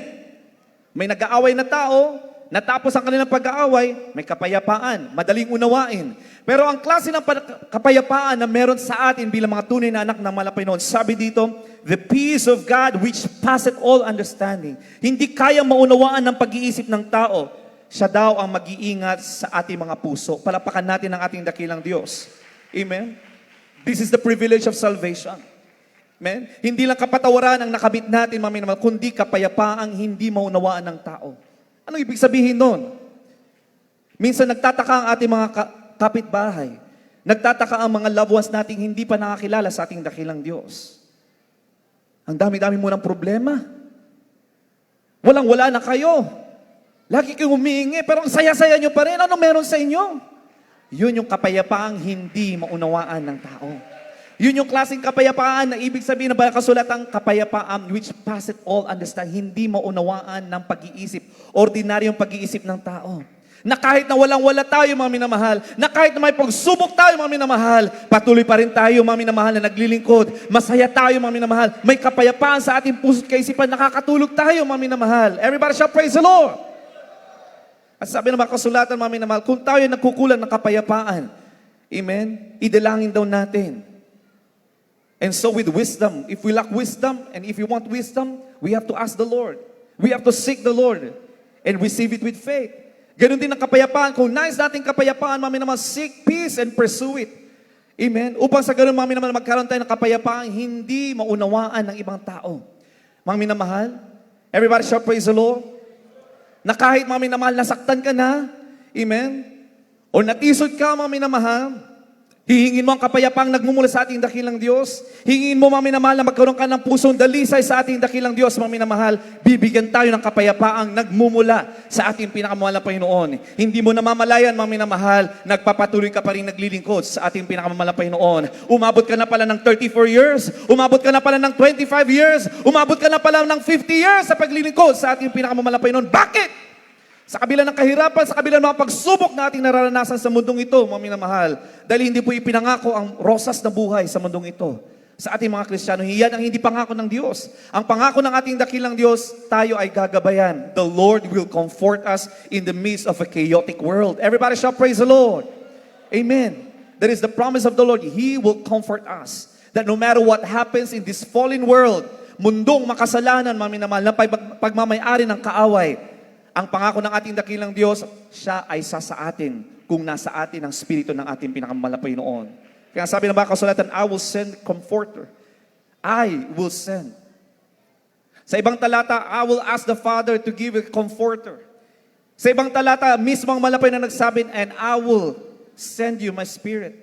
May nag-aaway na tao, natapos ang kanilang pag-aaway, may kapayapaan, madaling unawain. Pero ang klase ng kapayapaan na meron sa atin bilang mga tunay na anak ng Malapay noon, sabi dito, "The peace of God which passeth all understanding." Hindi kayang maunawaan ng pag-iisip ng tao. Siya daw ang mag-iingat sa ating mga puso. Palapakan natin ang ating dakilang Diyos. Amen? This is the privilege of salvation. Amen? Hindi lang kapatawaran ang nakabit natin, mga minamahal, kundi kapayapaang hindi maunawaan ng tao. Ano ibig sabihin nun? Minsan nagtataka ang ating mga kapitbahay. Nagtataka ang mga loved ones nating hindi pa nakakilala sa ating dakilang Diyos. Ang dami-dami mo ng problema. Walang-wala na kayo. Lagi kayong humihingi, pero ang saya-saya nyo pa rin. Ano meron sa inyo? Yun yung kapayapaang hindi maunawaan ng tao. Yun yung klaseng kapayapaan na ibig sabihin na kasulatang kapayapaan which passeth all understanding. Hindi maunawaan ng pag-iisip, ordinaryong pag-iisip ng tao. Na kahit na walang-wala tayo, mga minamahal, na kahit na may pagsubok tayo, mga minamahal, patuloy pa rin tayo, mga minamahal, na naglilingkod. Masaya tayo, mga minamahal. May kapayapaan sa ating puso't kaisipan, nakakatulog tayo, mga minamahal. Everybody shall praise the Lord. At sabi ng mga kasulatan, mga minamahal, kung tayo nagkukulang ng kapayapaan, amen, idalangin daw natin. And so with wisdom, if we lack wisdom, and if we want wisdom, we have to ask the Lord. We have to seek the Lord and receive it with faith. Ganon din ang kapayapaan. Kung nais natin kapayapaan, mami naman, seek peace and pursue it. Amen? Upang sa ganon, mami naman, magkaroon tayo ng kapayapaan, hindi maunawaan ng ibang tao. Mami na mahal, everybody shout praise the Lord. Na kahit, mami na mahal, nasaktan ka na, amen? O natisod ka, mami na mahal, hihingin mo ang kapayapaang nagmumula sa ating dakilang Diyos. Hingin mo, mami na mahal, na magkaroon ka ng pusong dalisay sa ating dakilang Diyos, mami na mahal. Bibigyan tayo ng kapayapaang nagmumula sa ating pinakamahal na Panginoon. Hindi mo namamalayan, mami na mahal, nagpapatuloy ka pa rin naglilingkod sa ating pinakamahal na Panginoon. Umabot ka na pala ng 34 years, umabot ka na pala ng 25 years, umabot ka na pala ng 50 years sa paglilingkod sa ating pinakamahal na Panginoon. Bakit? Sa kabila ng kahirapan, sa kabila ng mga pagsubok na ating nararanasan sa mundong ito, mga minamahal, dahil hindi po ipinangako ang rosas na buhay sa mundong ito. Sa ating mga Kristiyano, iyan ang hindi pangako ng Diyos. Ang pangako ng ating dakilang Diyos, tayo ay gagabayan. The Lord will comfort us in the midst of a chaotic world. Everybody shall praise the Lord. Amen. That is the promise of the Lord. He will comfort us. That no matter what happens in this fallen world, mundong makasalanan, mga minamahal, na pagmamayari ng kaaway, ang pangako ng ating dakilang Diyos, siya ay sa atin kung nasa atin ang spirito ng ating pinakamalapay noon. Kaya sabi ng mga kasulatan, I will send comforter. I will send. Sa ibang talata, I will ask the Father to give a comforter. Sa ibang talata, mismong malapay na nagsabi, and I will send you my Spirit.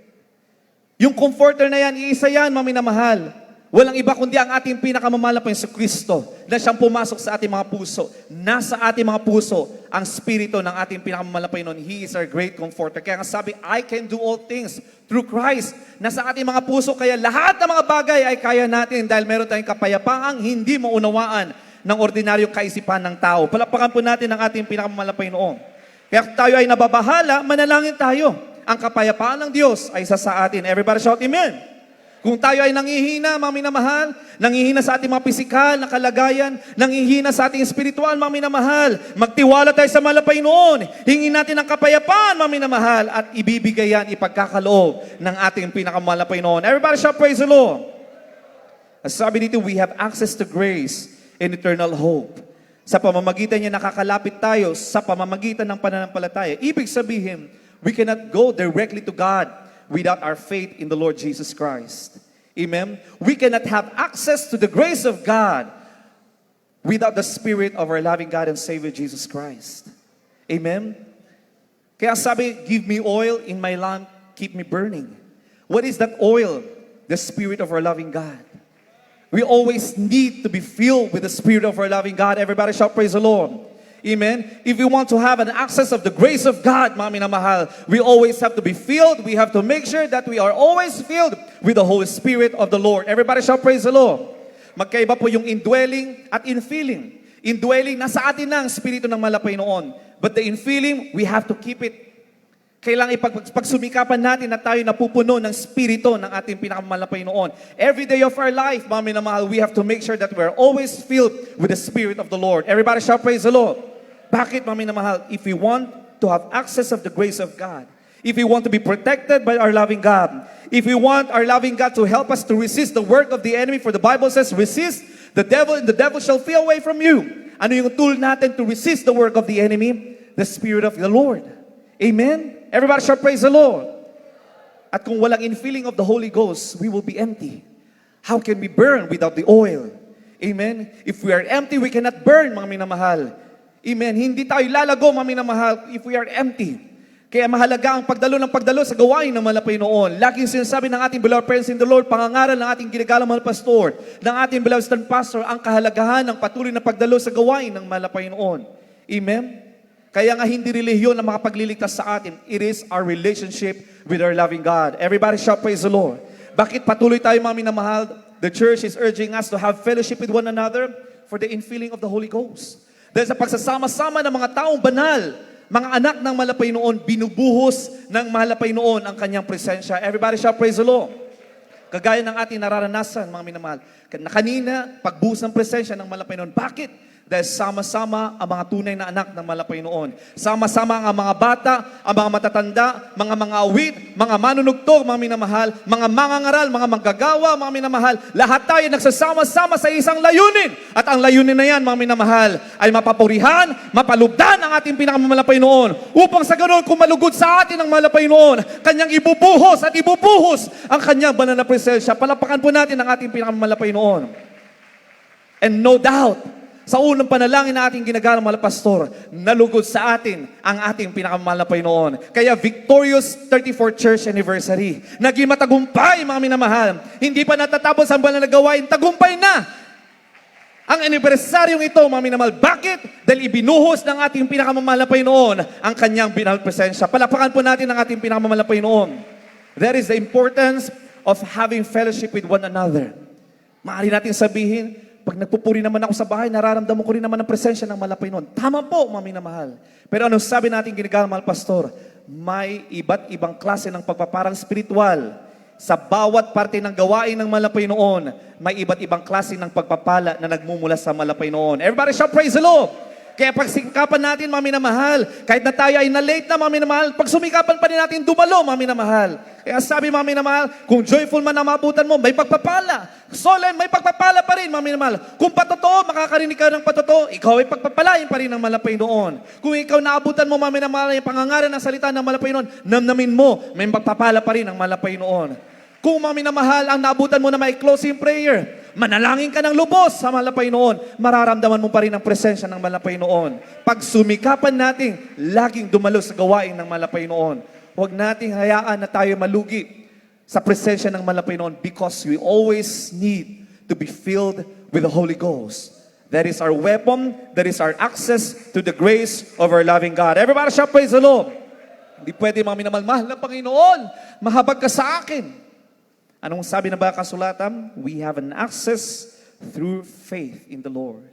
Yung comforter na yan, iisa yan, mga minamahal. Walang iba kundi ang ating pinakamamahal na Jesucristo na siyang pumasok sa ating mga puso. Nasa ating mga puso ang Espiritu ng ating pinakamamahal na Panginoon. He is our great comforter. Kaya nga sabi, I can do all things through Christ. Nasa ating mga puso, kaya lahat ng mga bagay ay kaya natin dahil meron tayong kapayapaang hindi maunawaan ng ordinaryong kaisipan ng tao. Palapakan po natin ang ating pinakamamahal na Panginoon. Kaya tayo ay nababahala, manalangin tayo. Ang kapayapaan ng Diyos ay isa sa atin. Everybody shout Amen. Kung tayo ay nangihina, mga minamahal, nangihina sa ating mga pisikal na kalagayan, nangihina sa ating espiritual, mga minamahal, magtiwala tayo sa mahal na Panginoon. Hingin natin ang kapayapaan, mga minamahal, at ibibigay yan, ipagkakaloob ng ating pinakamahal na Panginoon. Everybody shout praise the Lord. As sabi dito, we have access to grace and eternal hope. Sa pamamagitan niya, nakakalapit tayo sa pamamagitan ng pananampalataya. Ibig sabihin, we cannot go directly to God without our faith in the Lord Jesus Christ. Amen? We cannot have access to the grace of God without the Spirit of our loving God and Savior Jesus Christ. Amen? Kaya sabi, give me oil in my lamp, keep me burning. What is that oil? The Spirit of our loving God. We always need to be filled with the Spirit of our loving God. Everybody shout praise the Lord. Amen. If we want to have an access of the grace of God, mga minamahal, we always have to be filled. We have to make sure that we are always filled with the Holy Spirit of the Lord. Everybody shall praise the Lord. Magkaiba po yung indwelling at infilling. Indwelling, nasa atin na ang Espiritu ng malapay noon. But the infilling, we have to keep it. Kailangan ipagsumikapan natin na tayo napupuno ng Espiritu ng ating pinakamalapay noon. Every day of our life, mga minamahal, we have to make sure that we're always filled with the Spirit of the Lord. Everybody shall praise the Lord. Bakit, mga minamahal? If we want to have access of the grace of God, if we want to be protected by our loving God, if we want our loving God to help us to resist the work of the enemy, for the Bible says, resist the devil and the devil shall flee away from you. Ano yung tool natin to resist the work of the enemy? The Spirit of the Lord. Amen? Everybody shall praise the Lord. At kung walang infilling of the Holy Ghost, we will be empty. How can we burn without the oil? Amen? If we are empty, we cannot burn, mga minamahal. Amen? Hindi tayo lalago, mga minamahal, if we are empty. Kaya mahalaga ang pagdalo sa gawain ng malapay noon. Laging sinasabi ng ating beloved friends in the Lord, pangangaral ng ating ginagalang mahal pastor, ng ating beloved stand pastor, ang kahalagahan ng patuloy na pagdalo sa gawain ng malapay noon. Amen? Kaya nga hindi relihiyon ang makapagliligtas sa atin. It is our relationship with our loving God. Everybody shout praise the Lord. Bakit patuloy tayo, mga minamahal? The church is urging us to have fellowship with one another for the infilling of the Holy Ghost. Dahil sa pagsasama-sama ng mga taong banal, mga anak ng malapay noon, binubuhos ng malapay noon ang kanyang presensya. Everybody shout praise the Lord. Kagaya ng ating nararanasan, mga minamahal, na kanina, pagbuhos ng presensya ng malapay noon. Bakit? Dahil sama-sama ang mga tunay na anak ng malapay noon. Sama-sama ang mga bata, ang mga matatanda, mga awit, mga manunugtog, mga minamahal, mga mangangaral, mga manggagawa, mga minamahal. Lahat tayo nagsasama-sama sa isang layunin. At ang layunin na yan, mga minamahal, ay mapapurihan, mapalugdan ang ating pinakamalapay noon. Upang sa ganoon, kung malugod sa atin ang malapay noon, kanyang ibubuhos at ibubuhos ang kanyang banal na presensya. Palapakan po natin ang ating pinakamalapay noon. And no doubt, sa unang panalangin na ating ginagalang mahal pastor, nalugod sa atin ang ating pinakamahal na Panginoon. Kaya victorious 34th Church Anniversary. Naging matagumpay, mga minamahal. Hindi pa natatapos ang banal na gawain, tagumpay na ang anibersaryong ito, mga minamahal. Bakit? Dahil ibinuhos ng ating pinakamamahal na Panginoon ang kanyang binal presensya. Palapakan po natin ang ating pinakamamahal na Panginoon. That is the importance of having fellowship with one another. Maaari natin sabihin, pag nagpupuri naman ako sa bahay, nararamdaman ko rin naman ang presensya ng malapay noon. Tama po, mga minamahal. Pero ano sabi natin ginagalang mahal pastor? May iba't ibang klase ng pagpaparang spiritual. Sa bawat parte ng gawain ng malapay noon, may iba't ibang klase ng pagpapala na nagmumula sa malapay noon. Everybody shout praise the Lord! Kaya pagsikapan natin, mga minamahal, kahit na tayo ay na-late na, mga minamahal, pagsumikapan pa rin natin dumalo, mga minamahal. Kaya sabi, mga minamahal, kung joyful man ang maabutan mo, may pagpapala. Solemn, may pagpapala pa rin, mga minamahal. Kung patotoo, makakarinig ka ng patotoo, ikaw ay pagpapalain pa rin ng malapay noon. Kung ikaw naabutan mo, mga minamahal, yung pangangaral ng salita ng malapay noon, namnamin mo, may pagpapala pa rin ng malapay noon. Kung mga minamahal, ang naabutan mo na may closing prayer, Manalangin ka ng lubos sa mahal na Panginoon, mararamdaman mo pa rin ang presensya ng mahal na Panginoon. Pag sumikapan natin, laging dumalo sa gawain ng mahal na Panginoon. Huwag nating hayaan na tayo malugi sa presensya ng mahal na Panginoon because we always need to be filled with the Holy Ghost. That is our weapon, that is our access to the grace of our loving God. Everybody shout, praise the Lord. Hindi pwede mga minamahal, mahal na Panginoon, mahabag ka sa akin. Anong sabi na ba kasulatan? We have an access through faith in the Lord.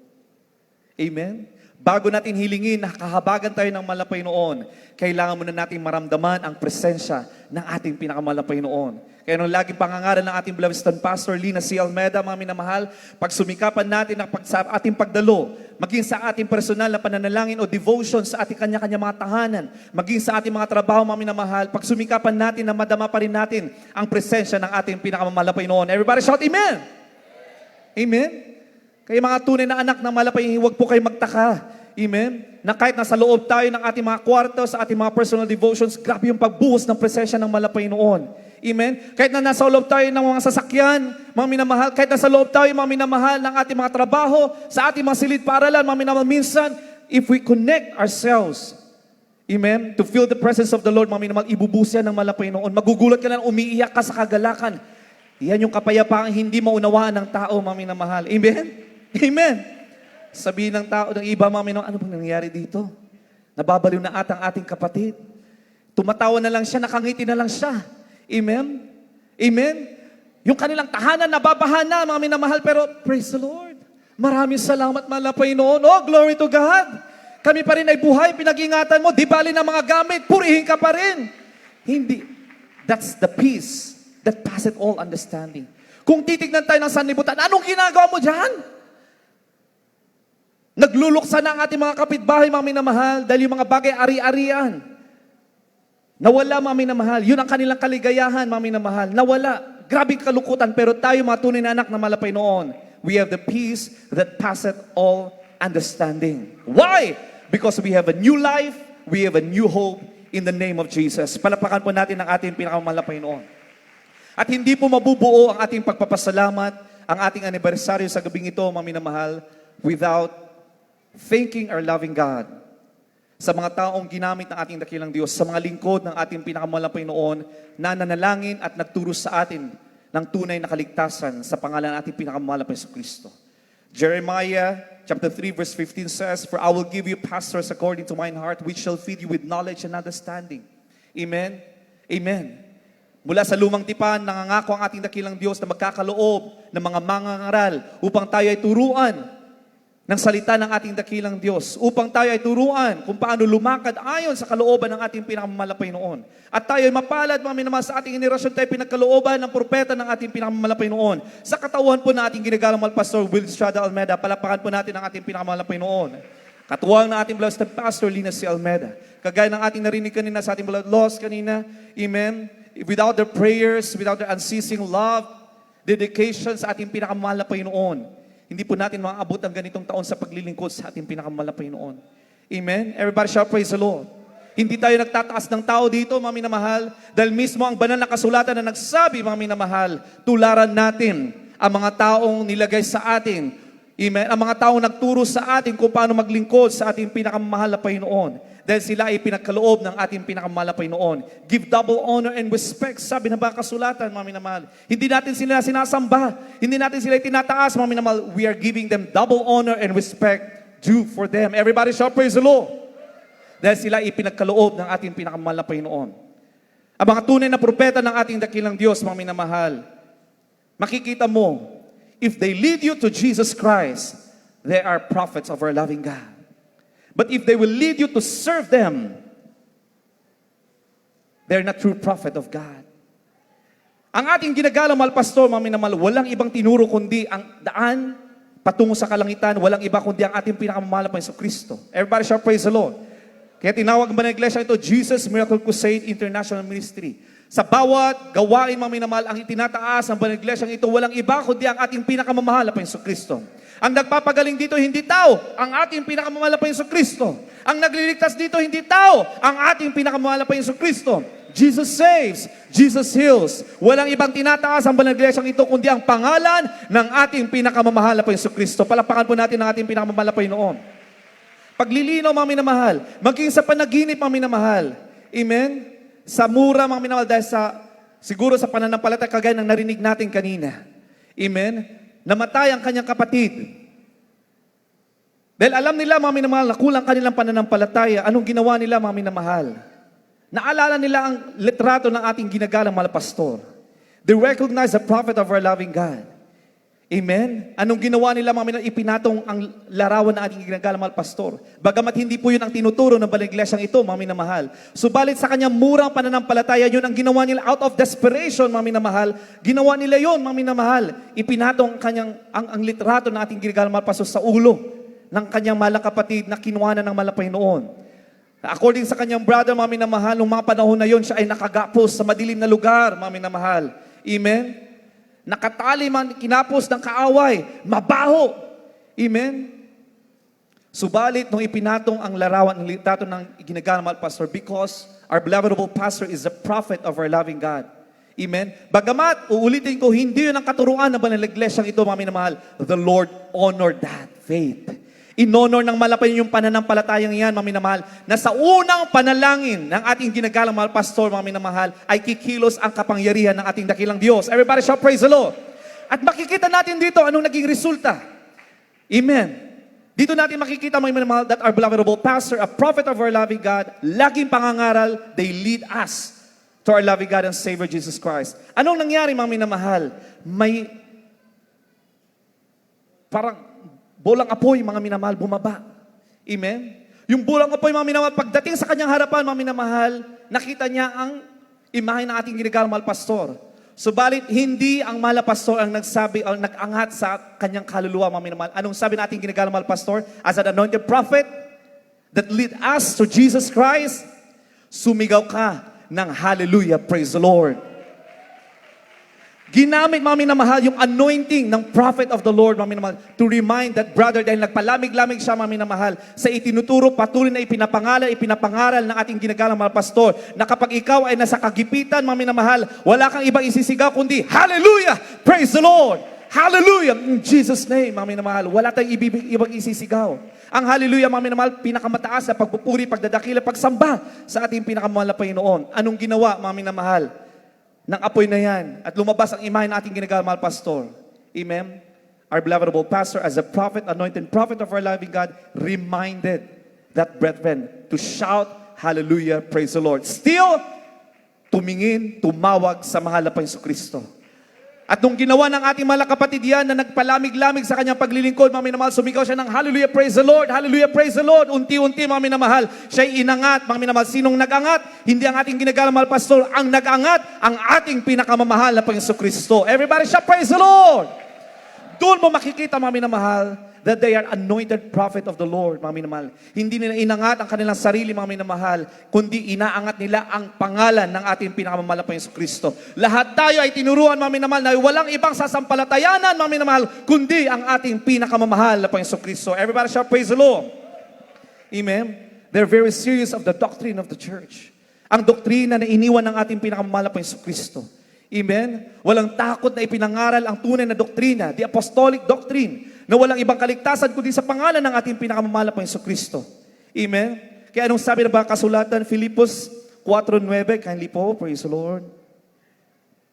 Amen? Bago natin hilingin na kahabagan tayo ng mahal na Panginoon, kailangan muna natin maramdaman ang presensya ng ating pinakamahal na Panginoon. Kaya nung laging pangangaral ng ating beloved son, Pastor Lina C. Almeda, mga minamahal, pag sumikapan natin sa ating pagdalo, maging sa ating personal na pananalangin o devotion sa ating kanya-kanya mga tahanan, maging sa ating mga trabaho, mga minamahal, pag sumikapan natin na madama pa rin natin ang presensya ng ating pinakamamahal na Panginoon. Everybody shout, Amen! Amen? Kaya mga tunay na anak ng malapay, huwag po kayo magtaka. Amen? Na kahit nasa loob tayo ng ating mga kwarto, sa ating mga personal devotions, grabe yung pagbuhos ng presensya ng malapay noon. Amen? Kahit na nasa loob tayo ng mga sasakyan, mga minamahal, kahit nasa loob tayo, mga minamahal, ng ating mga trabaho, sa ating mga silid paaralan, mga minamahal, minsan, if we connect ourselves, amen, to feel the presence of the Lord, mga minamahal, ibubuhos yan ng malapay noon. Magugulat ka lang, umiiyak ka sa kagalakan. Yan yung kapayapaang hindi maunawaan ng tao, mga minamahal. Amen? Amen? Sabihin ng tao, ng iba, mga minamahal, ano bang nangyayari dito? Nababaliw na atang ating kapatid. Tumatawa na lang siya, nakangiti na lang siya. Amen? Amen? Yung kanilang tahanan, nababahan na, mga minamahal, pero praise the Lord. Maraming salamat, mahal na Panginoon. Oh, glory to God. Kami pa rin ay buhay, pinag-ingatan mo, di bali ng mga gamit, purihin ka pa rin. Hindi. That's the peace that passeth all understanding. Kung titignan tayo ng sanlibutan, anong ginagawa mo dyan? Nagluluksa na ang ating mga kapitbahay, mga minamahal, dahil yung mga bagay ari-arian. Nawala, mga minamahal. Yun ang kanilang kaligayahan, mga minamahal. Nawala. Grabing kalukutan, pero tayo, mga tunay na anak na malapay noon, we have the peace that passeth all understanding. Why? Because we have a new life, we have a new hope in the name of Jesus. Palapakan po natin ang ating pinakamalapay noon. At hindi po mabubuo ang ating pagpapasalamat, ang ating anibersaryo sa gabing ito, mga minamahal, without thanking our loving God. Sa mga taong ginamit ng ating dakilang Diyos, sa mga lingkod ng ating pinakamalang Panginoon na nanalangin at nagturo sa atin ng tunay na kaligtasan sa pangalan ng ating pinakamalang Panginoon Kristo. Jeremiah chapter 3 verse 15 says, "For I will give you pastors according to mine heart, which shall feed you with knowledge and understanding." Amen? Amen. Mula sa lumang tipan, nangangako ang ating dakilang Diyos na magkakaloob ng mga mangangaral upang tayo ay turuan ng salita ng ating dakilang Diyos, upang tayo ay turuan kung paano lumakad ayon sa kalooban ng ating pinakamalapay noon. At tayo ay mapalad, mga minamahal, sa ating henerasyon tayo pinagkalooban ng propeta ng ating pinakamalapay noon. Sa katawan po na ating ginagalang mahal Pastor Will Estrada Almeda, palapakan po natin ang ating pinakamalapay noon. Katuwang ng ating beloved Pastor Lina C. Almeda. Kagaya ng ating narinig kanina sa ating beloved lost kanina, amen, without their prayers, without their unceasing love, dedication sa ating pinakamalapay noon, hindi po natin maaabot ang ganitong taon sa paglilingkod sa ating pinakamalapay noon. Amen? Everybody shout, praise the Lord. Hindi tayo nagtataas ng tao dito, mga minamahal, dahil mismo ang banal na kasulatan na nagsabi, mga minamahal, tularan natin ang mga taong nilagay sa atin. Amen? Ang mga taong nagturo sa atin kung paano maglingkod sa ating pinakamahal na Panginoon. Dahil sila ay pinagkaloob ng ating pinakamalapay noon. Give double honor and respect, sabi ng mga kasulatan, mga minamahal. Hindi natin sila sinasamba. Hindi natin sila tinataas, mga minamahal. We are giving them double honor and respect due for them. Everybody shout, praise the Lord. Dahil sila ay pinagkaloob ng ating pinakamalapay noon. Ang mga tunay na propeta ng ating dakilang Diyos, mga minamahal, makikita mo, if they lead you to Jesus Christ, they are prophets of our loving God. But if they will lead you to serve them, they're not true prophet of God. Ang ating ginagalang mahal pastor, mga minamahal, walang ibang tinuro kundi ang daan patungo sa kalangitan, walang iba kundi ang ating pinakamamahal na Panginoon Kristo. Everybody shout, praise the Lord. Kaya tinawag ba ng iglesia ito, Jesus Miracle Crusade International Ministry. Sa bawat gawain, mga minamahal, ang itinataas ng banal iglesia ito, walang iba kundi ang ating pinakamamahal na Panginoon Kristo. Ang nagpapagaling dito, hindi tao, ang ating pinakamamahal na Panginoon Kristo. Ang nagliligtas dito, hindi tao, ang ating pinakamamahal na Panginoon Kristo. Jesus saves, Jesus heals. Walang ibang tinataas ang banal na iglesyang ito kundi ang pangalan ng ating pinakamamahal na Panginoong Kristo. Palakpakan po natin ang ating pinakamamahal na Panginoon. Paglilinaw, mga minamahal, maging sa panaginip, mga minamahal. Amen? Sa mura, mga minamahal, dahil siguro sa pananampalataya, kagaya ng narinig natin kanina. Amen? Namatay ang kanyang kapatid. Dahil alam nila, mga minamahal, na kulang kanilang pananampalataya, anong ginawa nila, mga minamahal? Naalala nila ang litrato ng ating ginagalang mahal pastor. They recognize the prophet of our loving God. Amen? Anong ginawa nila, mga minamahal? Ipinatong ang larawan ng ating ginagalang mahal pastor. Bagamat hindi po yun ang tinuturo ng balang iglesyang ito, mga minamahal. Subalit sa kanyang murang pananampalataya, yun ang ginawa nila out of desperation, mga minamahal. Ginawa nila yun, mga minamahal. Ipinatong ang litrato ng ating ginagalang mahal pastor sa ulo ng kanyang mahal na kapatid na kinuha na ng mahal na Panginoon. According sa kanyang brother, mga minamahal, noong mga panahon na yon, siya ay nakagapos sa madilim na lugar, mga minamahal. Amen? Nakatali man, kinapos ng kaaway, mabaho. Amen? Subalit, nung ipinatong ang larawan, ang litrato ng ginagalang mahal pastor, because our beloved pastor is the prophet of our loving God. Amen? Bagamat, uulitin ko, hindi yun ang katuruan ng banal na iglesyang ito, mga minamahal. The Lord honored that faith. Inonor ng malapay yung pananampalatayang yan, mga minamahal, na sa unang panalangin ng ating ginagalang mahal pastor, mga minamahal, ay kikilos ang kapangyarihan ng ating dakilang Diyos. Everybody shout praise the Lord. At makikita natin dito anong naging resulta. Amen. Dito natin makikita, mga minamahal, that our beloved pastor, a prophet of our loving God, laging pangangaral, they lead us to our loving God and Savior Jesus Christ. Anong nangyari, mga minamahal? May parang bolang apoy, mga minamahal, bumaba. Amen? Yung bolang apoy, mga minamahal, pagdating sa kanyang harapan, mga minamahal, nakita niya ang imahe ng ating ginagalang mahal pastor. Subalit, hindi ang mahal na pastor ang nagsabi, ang nag-angat sa kanyang kaluluwa, mga minamahal. Anong sabi ng ating ginagalang mahal pastor? As an anointed prophet that lead us to Jesus Christ, sumigaw ka ng hallelujah, praise the Lord. Ginamit, mga minamahal, yung anointing ng prophet of the Lord, mga minamahal, to remind that brother, dahil nagpalamig-lamig siya, mga minamahal, sa itinuturo, patuloy na ipinapangaral ng ating ginagalang mahal pastor, na kapag ikaw ay nasa kagipitan, mga minamahal, wala kang ibang isisigaw, kundi, hallelujah! Praise the Lord! Hallelujah! In Jesus' name, mga minamahal, wala tayong ibang isisigaw. Ang hallelujah, mga minamahal, pinakamataas na pagpupuri, pagdadakila, pagsamba sa ating pinakamahal na Panginoon. Anong ginawa, mga minamahal? Ng apoy na yan, at lumabas ang imahe ng ating ginagalang mahal pastor. Amen? Our beloved pastor, as a prophet, anointed prophet of our loving God, reminded that brethren to shout, hallelujah, praise the Lord. Still, tumawag sa mahal na Panginoong Kristo. At nung ginawa ng ating mahal na kapatid yan na nagpalamig-lamig sa kanyang paglilingkod, mga minamahal, sumigaw siya ng hallelujah, praise the Lord, hallelujah, praise the Lord. Unti-unti, mga minamahal, siya'y inangat, mga minamahal. Sinong nag-angat? Hindi ang ating ginagalang mahal pastor. Ang nag-angat, ang ating pinakamamahal na Panginoong Kristo. Everybody shout, praise the Lord! Doon mo makikita, mga minamahal, that they are anointed prophet of the Lord, mga minamahal. Hindi nila inangat ang kanilang sarili, mga minamahal, kundi inaangat nila ang pangalan ng ating pinakamamahal na Panginoong Kristo. Lahat tayo ay tinuruan, mga minamahal, na walang ibang sasampalatayanan, mga minamahal, kundi ang ating pinakamamahal na Panginoong Kristo. Everybody shout, praise the Lord. Amen? They're very serious of the doctrine of the church. Ang doktrina na iniwan ng ating pinakamamahal na Panginoong Kristo. Amen? Walang takot na ipinangaral ang tunay na doktrina, the apostolic doctrine, na walang ibang kaligtasan kundi sa pangalan ng ating pinakamamahal na Panginoong Kristo. Amen? Kaya anong sabi ng mga kasulatan? Filipos 4:9, kindly po, praise the Lord.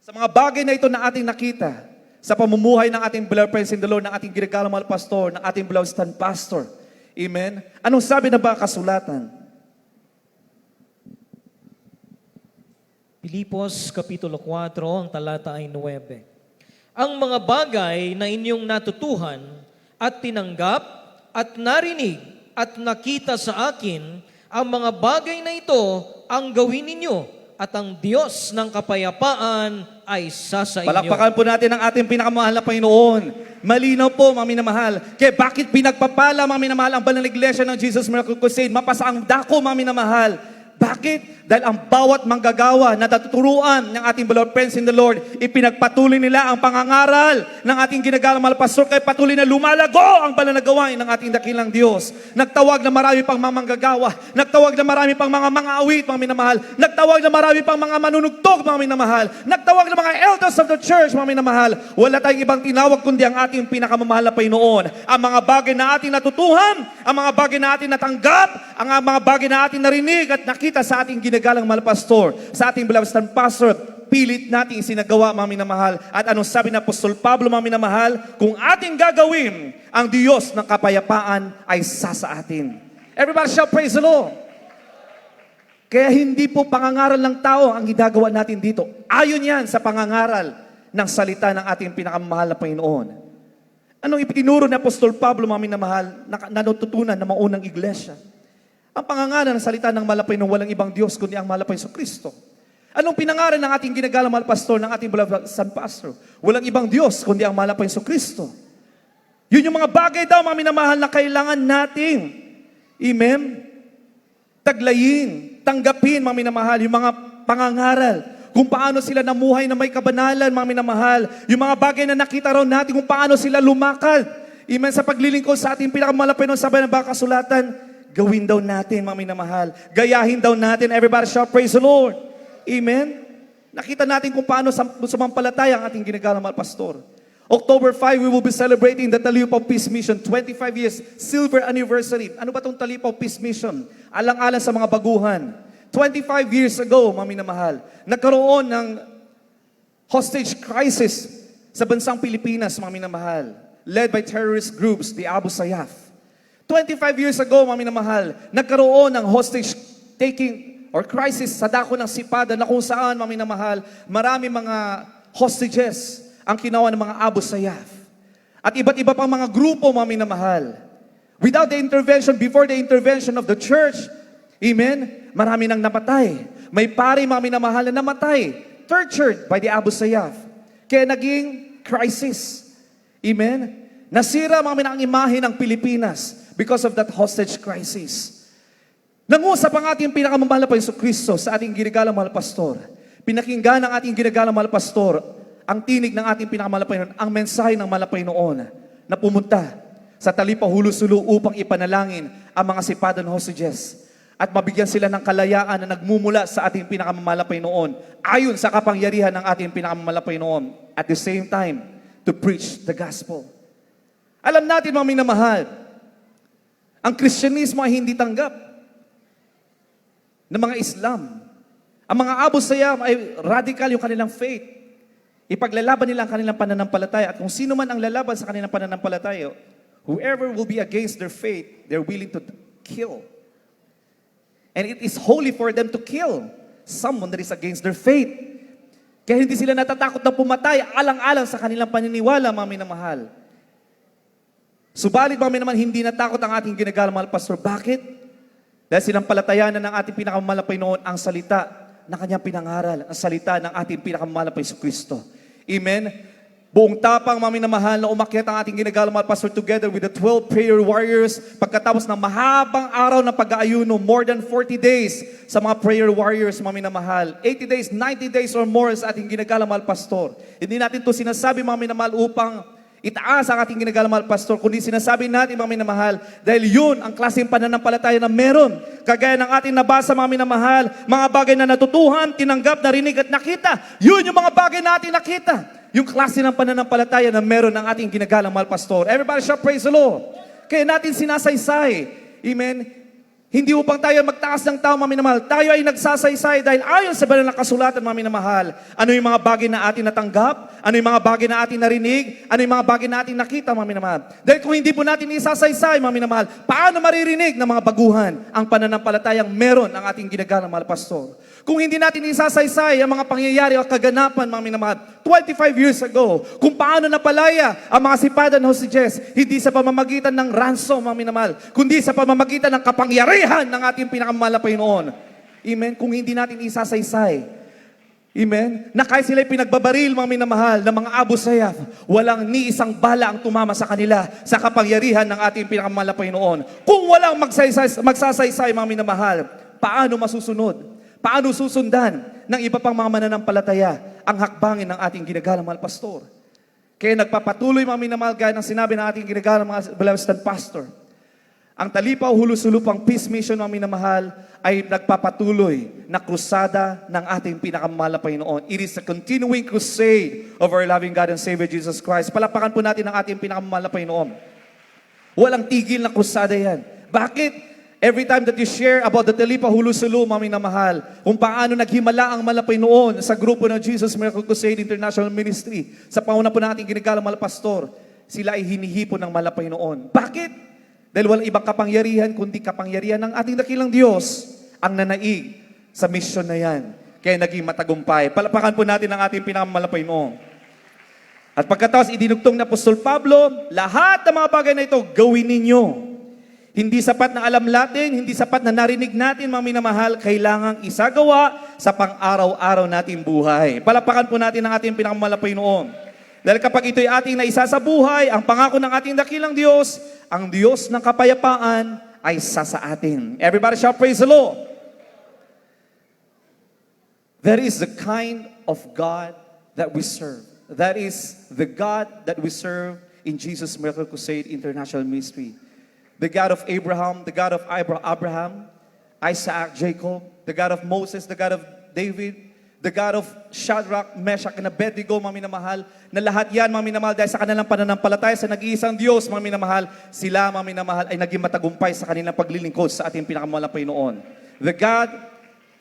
Sa mga bagay na ito na ating nakita, sa pamumuhay ng ating beloved friends in the Lord, ng ating ginagalang mahal pastor, ng ating beloved stand pastor. Amen? Anong sabi ng mga kasulatan? Filipos Kapitulo 4, ang talata ay 9. Ang mga bagay na inyong natutuhan at tinanggap at narinig at nakita sa akin, ang mga bagay na ito ang gawin ninyo at ang Diyos ng kapayapaan ay sa inyo. Palakpakan po natin ang ating pinakamahal na Panginoon. Malinaw po, mga minamahal. Kaya bakit pinagpapala, mga minamahal, ang banal na iglesia ng Jesus Miracle Crusade? Mapasa ang dako, mga minamahal. Bakit? Dahil ang bawat manggagawa na natuturuan ng ating beloved friends in the Lord, ipinagpatuloy nila ang pangangaral ng ating ginagalang mahal pastor, kaya patuloy na lumalago ang banal na gawain ng ating dakilang Diyos. Nagtawag na marami pang mga manggagawa, nagtawag na marami pang mga awit, mga minamahal, nagtawag na marami pang mga manunugtog, mga minamahal, nagtawag na mga elders of the church, mga minamahal. Wala tayong ibang tinawag kundi ang ating pinakamamahal na Panginoon. Ang mga bagay na ating natutuhan, ang mga bagay na ating natanggap, ang mga bagay na ating narinig at nakita sa ating ginagalang mahal pastor, sa ating beloved stand pastor, pilit natin isinagawa, mga minamahal. At anong sabi ng Apostol Pablo, mga minamahal? Kung ating gagawin, ang Diyos ng kapayapaan ay sa atin. Everybody shall praise the Lord. Kaya hindi po pangangaral ng tao ang ginagawa natin dito. Ayon yan sa pangangaral ng salita ng ating pinakamamahal na Panginoon. Anong itinuro ni Apostol Pablo, mga minamahal, na natutunan ng maunang iglesia? Ang pangangaral ng salita ng malapay ng walang ibang Diyos kundi ang malapay sa Kristo. Anong pinangaral ng ating ginagalang mahal pastor, ng ating beloved son pastor? Walang ibang Diyos kundi ang malapay sa Kristo. Yun yung mga bagay daw, mga minamahal, na kailangan nating, amen, taglayin, tanggapin, mga minamahal, yung mga pangangaral, kung paano sila namuhay na may kabanalan, mga minamahal, yung mga bagay na nakita raw natin, kung paano sila lumakad, amen, sa paglilingkod sa ating pinakamalapay ng sabay ng baka kasulatan, gawin daw natin, mga minamahal, gayahin daw natin. Everybody shall praise the Lord. Amen? Nakita natin kung paano sumampalataya ang ating ginagalang mahal pastor. October 5, we will be celebrating the Talipaw Peace Mission, 25 years, silver anniversary. Ano ba itong Talipaw Peace Mission? Alang-alang sa mga baguhan. 25 years ago, mga minamahal, nagkaroon ng hostage crisis sa bansang Pilipinas, mga minamahal, led by terrorist groups, the Abu Sayyaf. 25 years ago, mga minamahal, nagkaroon ng hostage taking or crisis sa dako ng Sipada na kung saan, mga minamahal, marami mga hostages ang kinawa ng mga Abu Sayyaf. At iba't iba pang mga grupo, mga minamahal. Without the intervention, before the intervention of the church, amen, marami nang napatay. May pari, mga minamahal, na namatay, tortured by the Abu Sayyaf. Kaya naging crisis. Amen? Nasira, mga minamahal, ang imahe ng Pilipinas because of that hostage crisis. Nangusap ang ating pinakamamahal na Jesucristo sa ating ginagalang mahal pastor. Pinakinggan ng ating ginagalang mahal pastor ang tinig ng ating pinakamahal na Panginoon, ang mensahe ng mahal na Panginoon na pumunta sa Talipaw Hulu-Sulu upang ipanalangin ang mga sipadan hostages at mabigyan sila ng kalayaan na nagmumula sa ating pinakamamahal na Panginoon ayon sa kapangyarihan ng ating pinakamamahal na Panginoon, at the same time to preach the gospel. Alam natin, mga minamahal, ang Kristyanismo ay hindi tanggap ng mga Islam. Ang mga Abu Sayyaf ay radical yung kanilang faith. Ipaglalaban nila ang kanilang pananampalataya. At kung sino man ang lalaban sa kanilang pananampalataya, whoever will be against their faith, they're willing to kill. And it is holy for them to kill someone that is against their faith. Kaya hindi sila natatakot na pumatay alang-alang sa kanilang paniniwala, mga minamahal. Subalit, mga minamahal, hindi natakot ang ating ginagalang mahal pastor. Bakit? Dahil sinampalatayanan ng ating pinakamamahal na Panginoon ang salita na kanyang pinangaral, ang salita ng ating pinakamamahal na Jesucristo. Amen? Buong tapang, mga minamahal, na umakyat ang ating ginagalang mahal pastor together with the 12 prayer warriors pagkatapos ng mahabang araw ng pag-aayuno, more than 40 days sa mga prayer warriors, mga minamahal. 80 days, 90 days or more sa ating ginagalang mahal pastor. Hindi natin ito sinasabi, mga minamahal, upang itaas ang ating ginagalang mahal pastor, kundi sinasabi natin, mga minamahal, dahil yun ang klaseng pananampalataya na meron. Kagaya ng ating nabasa, mga minamahal, mga bagay na natutuhan, tinanggap, narinig at nakita. Yun yung mga bagay na ating nakita. Yung klase ng pananampalataya na meron ng ating ginagalang mahal pastor. Everybody shall praise the Lord. Kaya natin sinasaysay. Amen? Hindi upang tayo magtaas ng tao, mga minamahal. Tayo ay nagsasaysay dahil ayon sa banal na kasulatan, mga minamahal. Ano yung mga bagay na ating natanggap? Ano yung mga bagay na ating narinig? Ano yung mga bagay na ating nakita, mga minamahal? Dahil kung hindi po natin isasaysay, mga minamahal, paano maririnig ng mga baguhan ang pananampalatayang meron ang ating ginagalang mahal pastor? Kung hindi natin isasaysay ang mga pangyayari o kaganapan, mga minamahal, 25 years ago, kung paano napalaya ang mga sipadan hostages, hindi sa pamamagitan ng ransom, mga minamahal, kundi sa pamamagitan ng kapangyarihan ng ating pinakamamahal na Panginoon. Amen? Kung hindi natin isasaysay, amen? Na kahit sila'y pinagbabaril, mga minamahal, ng mga Abu Sayyaf, walang ni isang bala ang tumama sa kanila sa kapangyarihan ng ating pinakamamahal na Panginoon. Kung walang magsasaysay, mga minamahal, paano masusunod? Paano susundan ng iba pang mga mananampalataya ang hakbangin ng ating ginagalang mahal pastor? Kaya nagpapatuloy mga minamahal gaya ng sinabi ng ating ginagalang mga beloved pastor. Ang Talipaw Hulusulupang Peace Mission mga minamahal ay nagpapatuloy na krusada ng ating pinakamamahal na Panginoon. It is a continuing crusade of our loving God and Savior Jesus Christ. Palapakan po natin ang ating pinakamamahal na Panginoon. Walang tigil na krusada yan. Bakit? Every time that you share about the Talipaw Hulusulu, mga minamahal, kung paano naghimala ang malapay noon sa grupo ng Jesus Miracle Crusade International Ministry, sa pauna po ng ating ginagalang malapastor, sila ay hinihipon ng malapay noon. Bakit? Dahil walang ibang kapangyarihan, kundi kapangyarihan ng ating dakilang Diyos ang nanaig sa mission na yan. Kaya naging matagumpay. Palapakan po natin ang ating pinakamalapay noon. At pagkatapos idinugtong na Apostol Pablo, lahat ng mga bagay na ito, gawin ninyo. Hindi sapat na alam natin, hindi sapat na narinig natin, mga minamahal, kailangang isagawa sa pang-araw-araw nating buhay. Palapakan po natin ang ating pinakamalapay noon. Dahil kapag ito'y ating naisa sa buhay, ang pangako ng ating dakilang Diyos, ang Diyos ng kapayapaan ay sa atin. Everybody shall praise the Lord. That is the kind of God that we serve. That is the God that we serve in Jesus Miracle Crusade International Ministry. The God of Abraham, the God of Abraham, Isaac, Jacob, the God of Moses, the God of David, the God of Shadrach, Meshach, and Abednego, mga minamahal, na lahat yan, mga minamahal, dahil sa kanilang pananampalataya sa nag-iisang Diyos, mga minamahal, sila, mga minamahal, ay naging matagumpay sa kanilang paglilingkod sa ating pinakamalapay noon. The God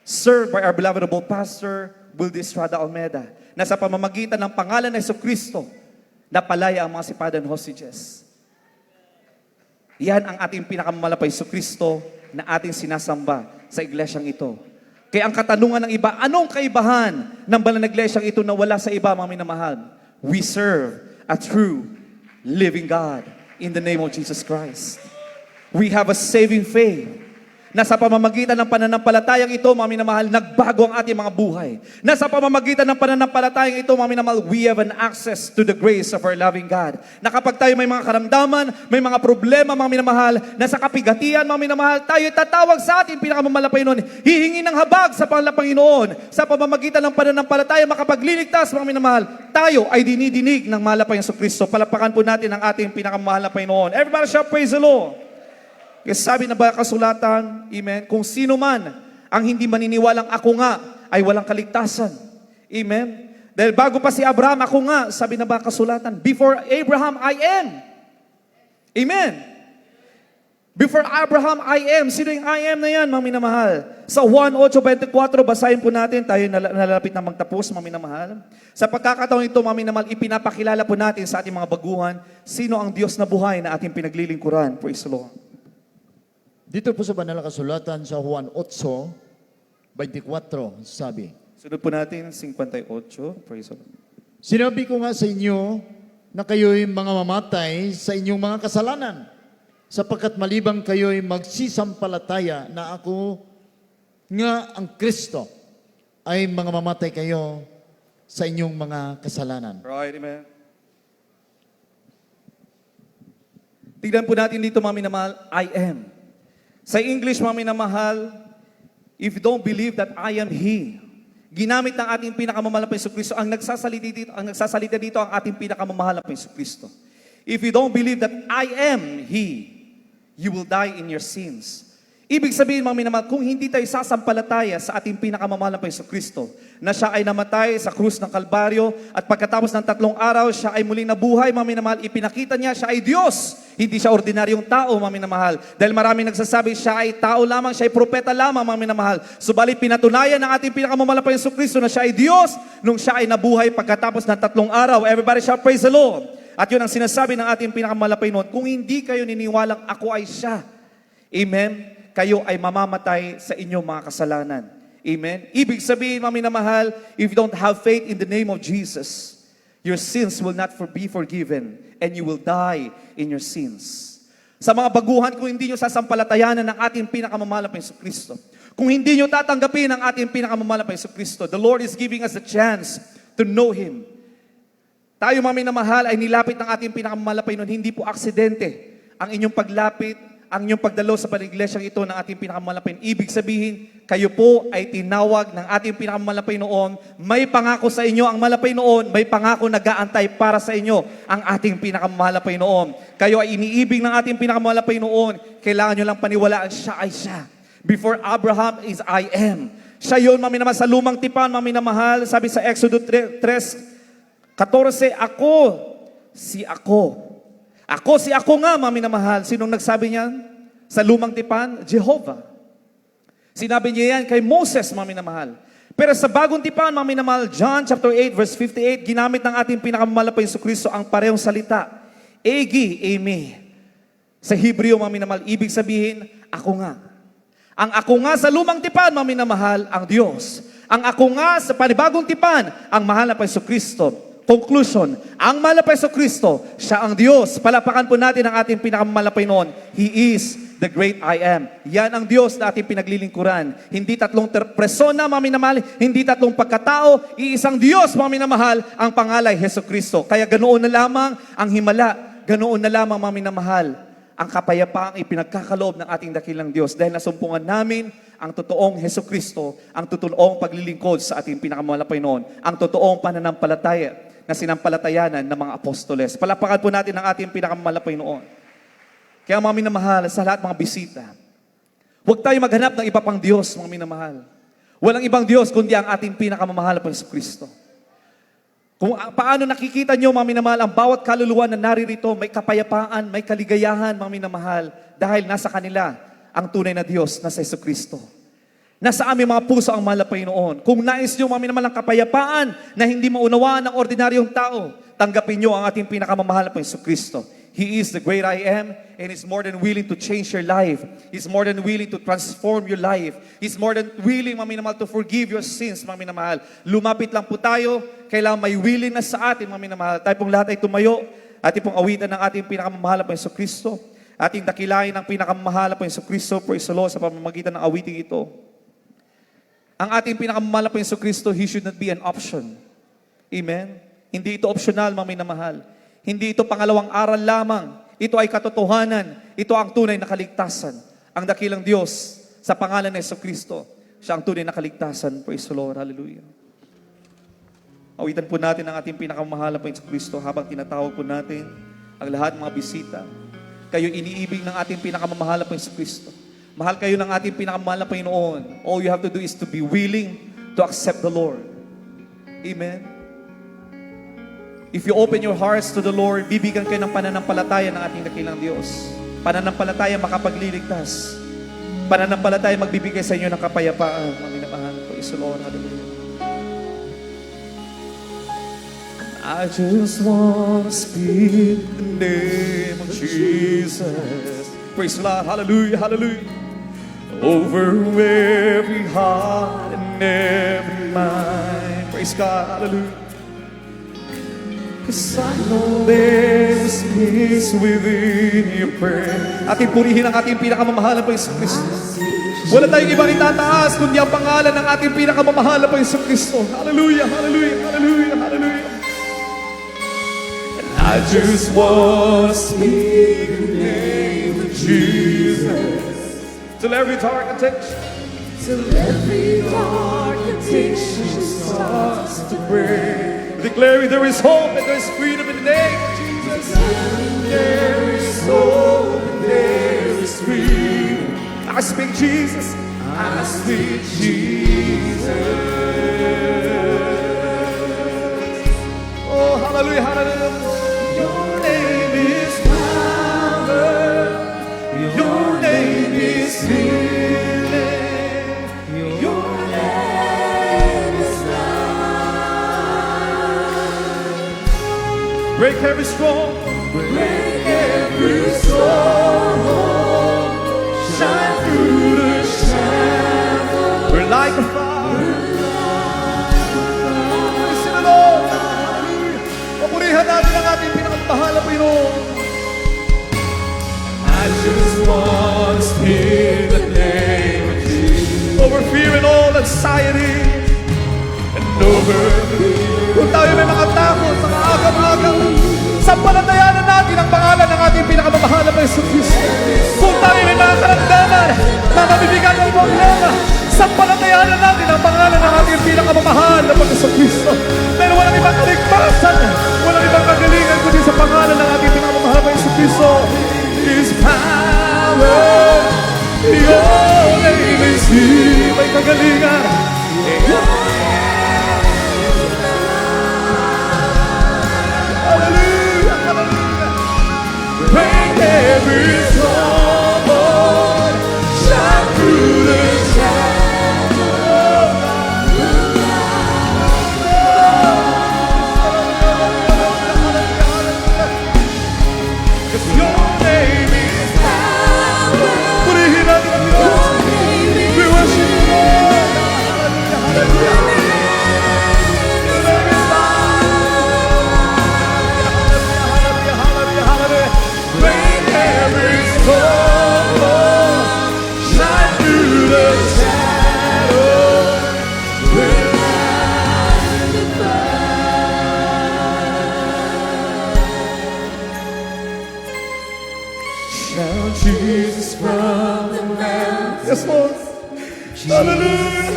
served by our beloved Pastor Wildy Estrada Almeda, na sa pamamagitan ng pangalan ng Jesucristo, napalaya ang mga sipadan hostages. Yan ang ating pinakamalapay Jesucristo na ating sinasamba sa iglesyang ito. Kaya ang katanungan ng iba, anong kaibahan ng banal na iglesyang ito na wala sa iba, mga minamahal? We serve a true living God in the name of Jesus Christ. We have a saving faith na sa pamamagitan ng pananampalatayang ito, mga minamahal, nagbago ang ating mga buhay. Na sa pamamagitan ng pananampalatayang ito, mga minamahal, we have an access to the grace of our loving God. Na kapag tayo may mga karamdaman, may mga problema, mga minamahal, na sa kapigatian, mga minamahal, tayo tatawag sa ating pinakamamalapay noon, hihingi ng habag sa Panginoon. Sa pamamagitan ng pananampalataya, makapagliligtas, mga minamahal, tayo ay dinidinig ng malapay ng Kristo. Palapakan po natin ang ating pinakamahal na Panginoon. Everybody shall praise the Lord. Kasi sabi na ba kasulatan, amen, kung sino man ang hindi maniniwalang ako nga, ay walang kaligtasan. Amen? Dahil bago pa si Abraham, ako nga, sabi na ba kasulatan, before Abraham, I am. Amen? Before Abraham, I am. Sino yung I am na yan, mga minamahal? Sa Juan 8:24, basahin po natin, tayo nalalapit na magtapos, mga minamahal. Sa pagkakataon ito, mga minamahal, ipinapakilala po natin sa ating mga baguhan, sino ang Diyos na buhay na ating pinaglilingkuran. Praise the Lord. Dito po sa banal na kasulatan sa Juan 8:24, sabi, Sunod po natin, 58. Praise the Lord. sinabi ko nga sa inyo na kayo'y mga mamatay sa inyong mga kasalanan, sapagkat malibang kayo'y magsisampalataya na ako nga ang Kristo, ay mga mamatay kayo sa inyong mga kasalanan. Right, amen. Tignan po natin dito, mga minamahal, I am. Sa English, mga minamahal, if you don't believe that I am He, ginamit ng ating pinakamamahal na Jesucristo, ang nagsasalita dito ang ating pinakamamahal na Jesucristo. If you don't believe that I am He, you will die in your sins. Ibig sabihin, mga minamahal, kung hindi tayo sasampalataya sa ating pinakamamahal na Jesucristo, na siya ay namatay sa krus ng Kalbaryo, at pagkatapos ng 3 araw, siya ay muling nabuhay, mga minamahal, ipinakita niya, siya ay Diyos. Hindi siya ordinaryong tao, mga minamahal. Dahil maraming nagsasabi, siya ay tao lamang, siya ay propeta lamang, mga minamahal. Subalit pinatunayan ng ating pinakamamahal na Jesucristo na siya ay Diyos, nung siya ay nabuhay pagkatapos ng 3 araw. Everybody shall praise the Lord. At yun ang sinasabi ng ating pinakamamahal na Panginoon, kung hindi kayo niniwalang ako ay siya, amen, kayo ay mamamatay sa inyong mga kasalanan. Amen? Ibig sabihin, mga minamahal, if you don't have faith in the name of Jesus, your sins will not be forgiven and you will die in your sins. Sa mga baguhan, kung hindi nyo sasampalatayanan ng ating pinakamamahal na Jesucristo, kung hindi nyo tatanggapin ang ating pinakamamahal na Jesucristo, the Lord is giving us a chance to know Him. Tayo, mga minamahal, ay nilapit ng ating pinakamamahal na Panginoon, hindi po aksidente ang inyong paglapit ang inyong pagdalo sa paniglesyang ito ng ating pinakamalapay. Ibig sabihin, kayo po ay tinawag ng ating pinakamalapay noon. May pangako sa inyo ang malapay noon, may pangako nag-aantay para sa inyo ang ating pinakamalapay noon. Kayo ay iniibig ng ating pinakamalapay noon. Kailangan nyo lang paniwalaan, siya ay siya. Before Abraham is I am. Siya yun, maminamahal, sa lumang tipan, maminamahal. Sabi sa Exodus 3:14, ako si ako. Ako si ako nga, maminamahal. Sinong nagsabi niyan? Sa lumang tipan, Jehovah. Sinabi niya yan kay Moses, maminamahal. Pero sa bagong tipan, maminamahal, John chapter 8, verse 58, ginamit ng ating pinakamalapay sa Kristo ang parehong salita. Egi, emi. Sa Hebreo, maminamahal, ibig sabihin, ako nga. Ang ako nga sa lumang tipan, maminamahal, ang Diyos. Ang ako nga sa panibagong tipan, ang mahal na Paiso Kristo. Conclusion, ang mahal na Paiso Kristo, siya ang Diyos. Palapakan po natin ang ating pinakamalapay noon. He is the great I am. Yan ang Diyos na ating pinaglilingkuran. Hindi tatlong persona, maminamahal, hindi tatlong pagkatao, iisang Diyos, maminamahal, ang pangalay, Heso Kristo. Kaya ganoon na lamang ang himala, ganoon na lamang, maminamahal, ang kapayapaang ipinagkakaloob ng ating dakilang Diyos dahil nasumpungan namin ang totoong Heso Kristo, ang totoong paglilingkod sa ating pinakamalapay noon, ang totoong pananampalataya na sinampalatayanan ng mga apostoles. Palapakan po natin ang ating pinakamalapay noon. Kaya mga minamahal, sa lahat mga bisita, huwag tayo maghanap ng iba pang Diyos, mga minamahal. Walang ibang Diyos kundi ang ating pinakamamahal na Panginoon Kristo. Kung paano nakikita nyo, mga minamahal, ang bawat kaluluwa na naririto, may kapayapaan, may kaligayahan, mga minamahal, dahil nasa kanila ang tunay na Diyos na sa Jesucristo. Nasa aming mga puso ang malapay noon. Kung nais nyo, mga minamahal, ang kapayapaan na hindi maunawaan ng ordinaryong tao, tanggapin nyo ang ating pinakamamahal na Panginoon Kristo. He is the great I am, and He's more than willing to change your life. He's more than willing to transform your life. He's more than willing, mga minamahal, to forgive your sins, mga minamahal. Lumapit lang po tayo, kailangan may willingness sa atin, mga minamahal. Tayo pong lahat ay tumayo, ating pong awitan ng ating pinakamamahal na Panginoon Kristo. Ating dakilain ng pinakamamahal na Panginoon Kristo, praise the Lord, sa pamamagitan ng awiting ito. Ang ating pinakamamahal na Panginoon Kristo, He should not be an option. Amen? Hindi ito optional, mga minamahal. Hindi ito pangalawang aral lamang. Ito ay katotohanan. Ito ang tunay na kaligtasan. Ang dakilang Diyos, sa pangalan ng Jesucristo, siya ang tunay na kaligtasan. Praise the Lord. Hallelujah. Awitan po natin ang ating pinakamamahal na Panginoon Kristo habang tinatawag po natin ang lahat mga bisita. Kayo iniibig ng ating pinakamamahal na Panginoon Kristo. Mahal kayo ng ating pinakamahal na Panginoon. All you have to do is to be willing to accept the Lord. Amen. If you open your hearts to the Lord, bibigyan kayo ng pananampalataya ng ating dakilang Diyos. Pananampalataya makapagliligtas. Pananampalataya magbibigay sa inyo ng kapayapaan. Mga minamahal ko, Praise the Lord. Hallelujah. I just want to speak the name of Jesus. Praise the Lord. Hallelujah. Hallelujah. Over every heart and every mind. Praise God. Hallelujah. Cause I know there's peace within your prayer. Ating purihin ang ating pinakamamahal na Panginoon Kristo. Wala tayong ibang itataas kundi ang pangalan ng ating pinakamamahal na Panginoon Kristo. Hallelujah. Hallelujah. Hallelujah. Hallelujah. And I just want to speak the name of Jesus. Till every dark addiction, till every dark addiction starts to break. Declaring there is hope and there is freedom in the name of Jesus. There is hope and there is freedom. I speak Jesus. I speak Jesus. Oh, hallelujah, hallelujah. Your name is power. Your name is healing. Your name is life. Break every stronghold. Break every stronghold. Shine through the shadows. We're like a fire. Listen to Lord. Hallelujah. Papurihan natin ang ating pinakamahal na Panginoon. I just want to speak the name of Jesus. Over fear and all anxiety. And over kung tayo may mga takot, mga agam-agam, sampalatayanan natin ang pangalan ng ating pinakamamahal na Panginoon Kristo. Kung tayo may na mabibigat ang problema. Sampalatayanan natin ang pangalan ng ating pinakamamahal na Panginoon. Dahil walang ibang kaligtasan, walang ibang kagalingan kundi sa pangalan ng ating pinakamamahal na Panginoon. His power, your name is He. May kagalingan. Hallelujah, hallelujah. Break every stronghold, shine through the your name is power. Purihin natin ang Diyos. We worship you, Lord. Hallelujah, hallelujah. Your name is power. Break every stronghold, shine through the shadows. Shout Jesus from the mountains. Yes, Lord. Hallelujah.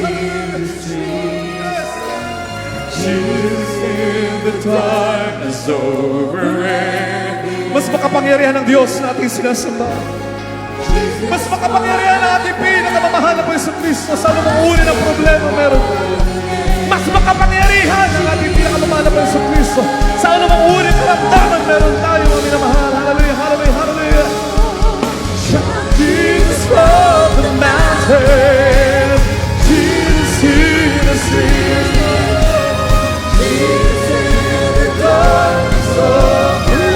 Jesus in the darkness over it. Mas makapangyarihan ng Diyos na ating sinasamba. Mas makapangyarihan na ating pinakamamahal na Panginoon Kristo sa anumang uri ng problema meron. Mas makapangyarihan ang ating pinakamamahal na Panginoon Kristo sa anumang uri ng karamdaman meron tayo, mga minamahal. Hallelujah, hallelujah, hallelujah. Shout Jesus from the mountain, Jesus in the streets, Jesus in the darkness of the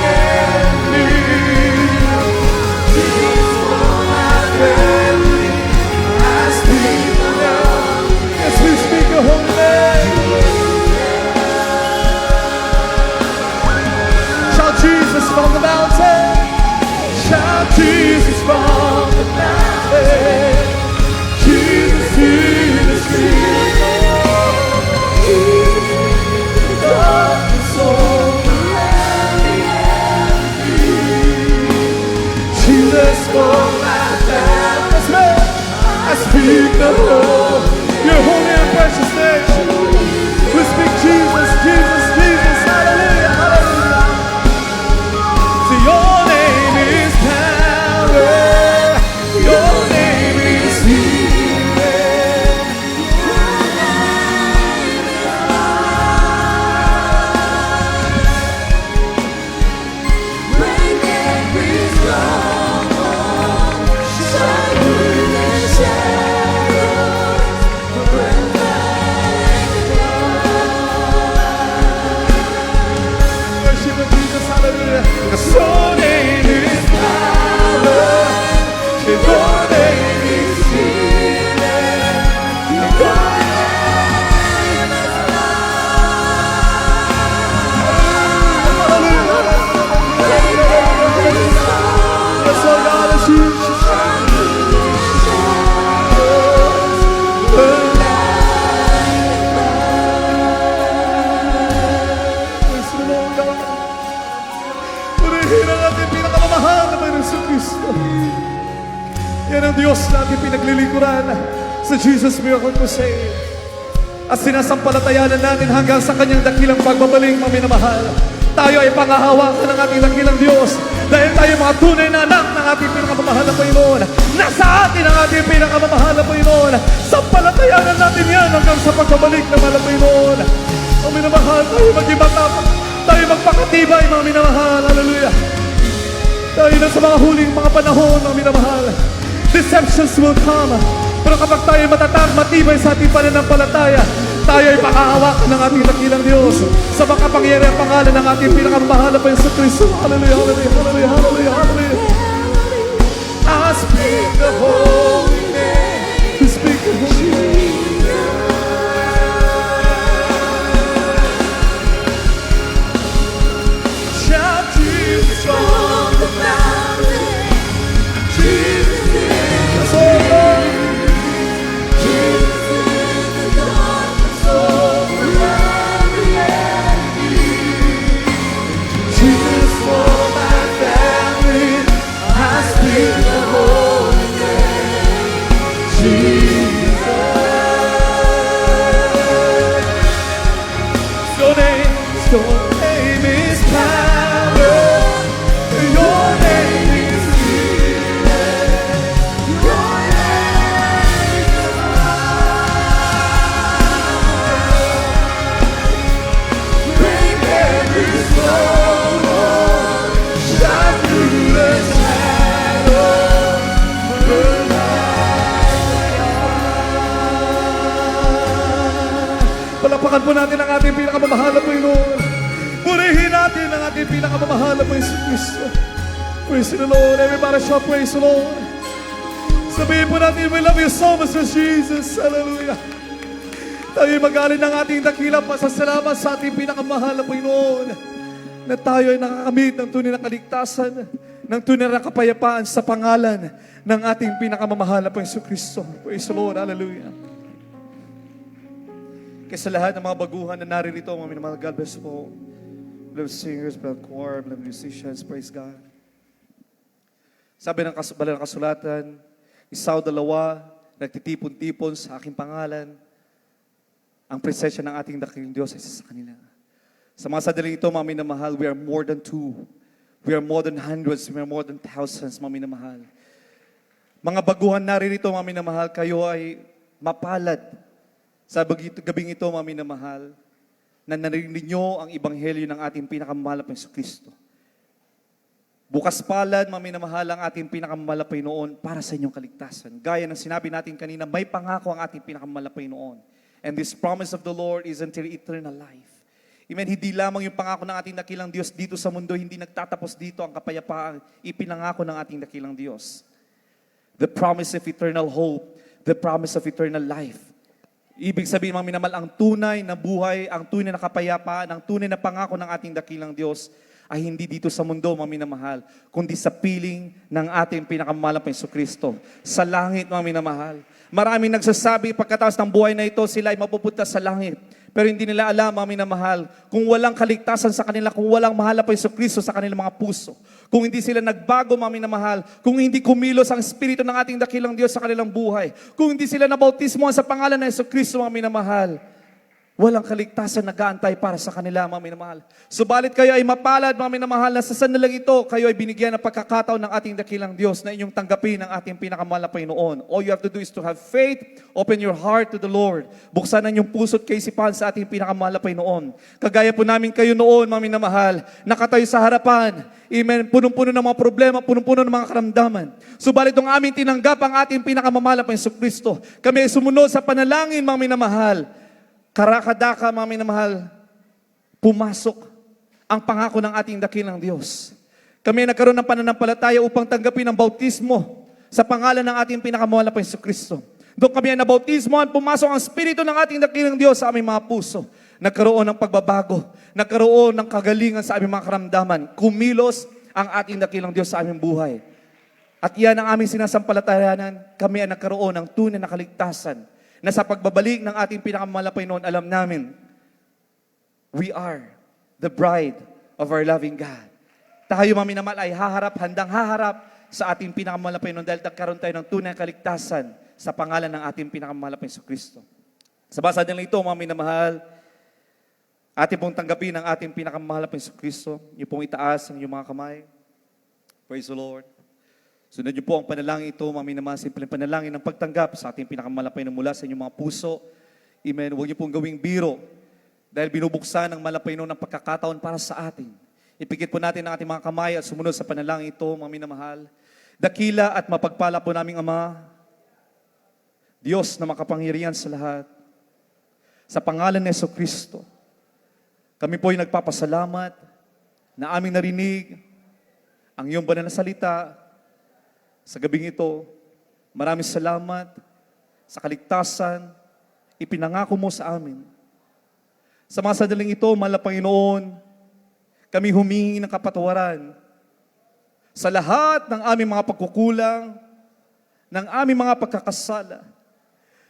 enemy, Jesus for my family. I speak now, yes, we speak your holy name. Shout Jesus from the mountain. Shout Jesus from the mountain, Jesus in the streets, Jesus in the darkness over the enemy, Jesus for my family. I speak the whole, your holy and precious name. We speak Jesus, Jesus, Jesus, hallelujah, hallelujah. To your name is power, your name is healing. Break every stronghold, shine through the shadows, forever and ever. Worship of Jesus, hallelujah. 'Cause your name is power, your name is healing, your name is hallelujah. Yes, Lord God, as you shine through the shadows, the light praise the Lord God. Purihin ang ating pinakamamahal na Panginoon Kristo. Yan ang Diyos na ating pinaglilingkuran sa Jesus Miracle Crusade. At sinasampalatayanan natin hanggang sa kanyang dakilang pagbabalik, mga minamahal. Tayo ay pangahawakan ng ating dakilang Diyos dahil tayo mga tunay na anak ng ating pinakamamahal na Panginoon. Nasa atin ang ating pinakamamahal na Panginoon. Sampalatayanan natin yan hanggang sa pagbabalik ng mahal na Panginoon. Mga minamahal, tayo maging matapang, tayo magpakatibay, mga minamahal. Hallelujah. Tayo na sa mga huling mga panahon, mga minamahal. Deceptions will come. Pero kapag tayo matatag, matibay sa ating pananampalataya, tayo ay pakahawakan ng ating dakilang Diyos sa makapangyarihang pangalan ng ating pinakamamahal na Panginoon Kristo. Hallelujah, hallelujah, hallelujah, hallelujah, hallelujah. I speak the holy name. We speak the holy name. Shout Jesus from the mountain, Jesus in the streets. Jesus for my family, I speak the holy name. Your name is power. Your name is healing. Your name is life. Break every stronghold. Shine through the shadows. Burn Palapakan po natin ang ating pinakamamahal na Panginoon. Purihin natin ang ating pinakamamahal na Kristo. Praise the Lord. Everybody shout praise the Lord. Sabihin po natin, we love you so much, Jesus. Hallelujah. Tayo magaling ng ating dakilang pasasalamat sa ating pinakamahal na Panginoon. Na tayo ay nakakamit ng tunay na kaligtasan, ng tunay na kapayapaan sa pangalan ng ating pinakamamahal na Panginoon Kristo. Praise the Lord. Hallelujah. Kaya sa lahat ng mga baguhan na naririto, mga minamahal, God bless po. Beloved singers, beloved choir, beloved musicians, praise God. Sabi ng banal na kasulatan, isaw dalawa, nagtitipon-tipon sa aking pangalan, ang presensya ng ating dakilang Diyos ay sa kanila. Sa mga sadaling ito, mga minamahal, we are more than two. We are more than hundreds, we are more than thousands, mga minamahal. Mga baguhan naririto, mga minamahal, kayo ay mapalad. Sa gabing ito, mga minamahal, na narinig nyo ang ebanghelyo ng ating pinakamamahal na Panginoon Kristo. Bukas palad, mga minamahal, ang ating pinakamamahal na Panginoon para sa inyong kaligtasan. Gaya ng sinabi natin kanina, may pangako ang ating pinakamamahal na Panginoon. And this promise of the Lord is until eternal life. Amen. Hindi lamang yung pangako ng ating dakilang Diyos dito sa mundo, hindi nagtatapos dito ang kapayapaan, ipinangako ng ating dakilang Diyos. The promise of eternal hope, the promise of eternal life. Ibig sabihin, mga minamahal, ang tunay na buhay, ang tunay na kapayapaan, ang tunay na pangako ng ating dakilang Diyos ay hindi dito sa mundo, mga minamahal, kundi sa piling ng ating pinakamamahal na Panginoon Kristo. Sa langit, mga minamahal. Maraming nagsasabi, pagkatapos ng buhay na ito, sila ay mapupunta sa langit. Pero hindi nila alam, mga minamahal, kung walang kaligtasan sa kanila, kung walang mahal na Panginoon Kristo sa kanilang mga puso, kung hindi sila nagbago, mga minamahal, kung hindi kumilos ang Espiritu ng ating dakilang Diyos sa kanilang buhay, kung hindi sila nabautismohan sa pangalan ng Yesu Kristo, mga minamahal, walang kaligtasan nag-aantay para sa kanila, mga minamahal. Subalit kayo ay mapalad, mga minamahal, na sa sandalang ito, kayo ay binigyan ng pagkakataon ng ating dakilang Diyos na inyong tanggapin ang ating pinakamahal na Panginoon. All you have to do is to have faith, open your heart to the Lord. Buksan ang inyong puso't kaisipan sa ating pinakamahal na Panginoon. Kagaya po namin kayo noon, mga minamahal, nakatayo sa harapan, amen, punong-puno ng mga problema, punong-puno ng mga karamdaman. Subalit ang aming tinanggap ang ating pinakamamahal na Panginoon Kristo. Kami ay sumunod sa panalangin, mga minamahal. Karakadaka, mga minamahal, pumasok ang pangako ng ating dakilang Diyos. Kami ay nagkaroon ng pananampalataya upang tanggapin ang bautismo sa pangalan ng ating pinakamahal na Panginoon Kristo. Doon kami ay nabautismohan, pumasok ang Espiritu ng ating dakilang Diyos sa aming mga puso. Nagkaroon ng pagbabago, nagkaroon ng kagalingan sa aming mga karamdaman. Kumilos ang ating dakilang Diyos sa aming buhay. At yan ang aming sinasampalatayanan, kami ay nagkaroon ng tunay na kaligtasan na sa pagbabalik ng ating pinakamamahal na Panginoon, alam namin, we are the bride of our loving God. Tayo, mga minamahal, ay handang haharap sa ating pinakamamahal na Panginoon dahil nagkaroon tayo ng tunay na kaligtasan sa pangalan ng ating pinakamamahal na Panginoon Kristo. Sa basa din ito, mga minamahal, ating pong tanggapin ang ating pinakamamahal na Panginoon Kristo. Yung pong itaas ang inyong mga kamay. Praise the Lord. Sunod niyo po ang panalangin ito, mga minamahal, simpleng panalangin ng pagtanggap sa ating pinakamalapay na mula sa inyong mga puso. Amen. Huwag niyo pong gawing biro dahil binubuksan ng malapay ng pagkakataon para sa atin. Ipikit po natin ang ating mga kamay at sumunod sa panalangin ito, mga minamahal. Dakila at mapagpala po naming Ama, Diyos na makapangyarihan sa lahat, sa pangalan ni Yesu Kristo, kami po ay nagpapasalamat na aming narinig ang iyong banal na salita. Sa gabing ito, maraming salamat sa kaligtasan, ipinangako mo sa amin. Sa mga sandaling ito, mahal na Panginoon, kami humingi ng kapatawaran sa lahat ng aming mga pagkukulang, ng aming mga pagkakasala.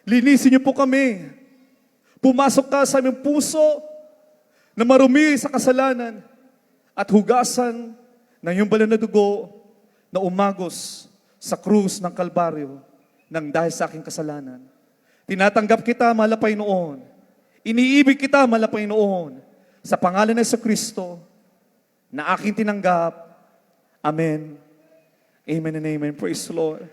Linisin niyo po kami. Pumasok ka sa aming puso na marumi sa kasalanan at hugasan ng iyong banal na dugo na umagos sa krus ng Kalbaryo nang dahil sa aking kasalanan. Tinatanggap kita, mahal na Panginoon. Iniibig kita, mahal na Panginoon. sa pangalan ng Jesucristo na aking tinanggap. Amen. Amen and amen. Praise the Lord.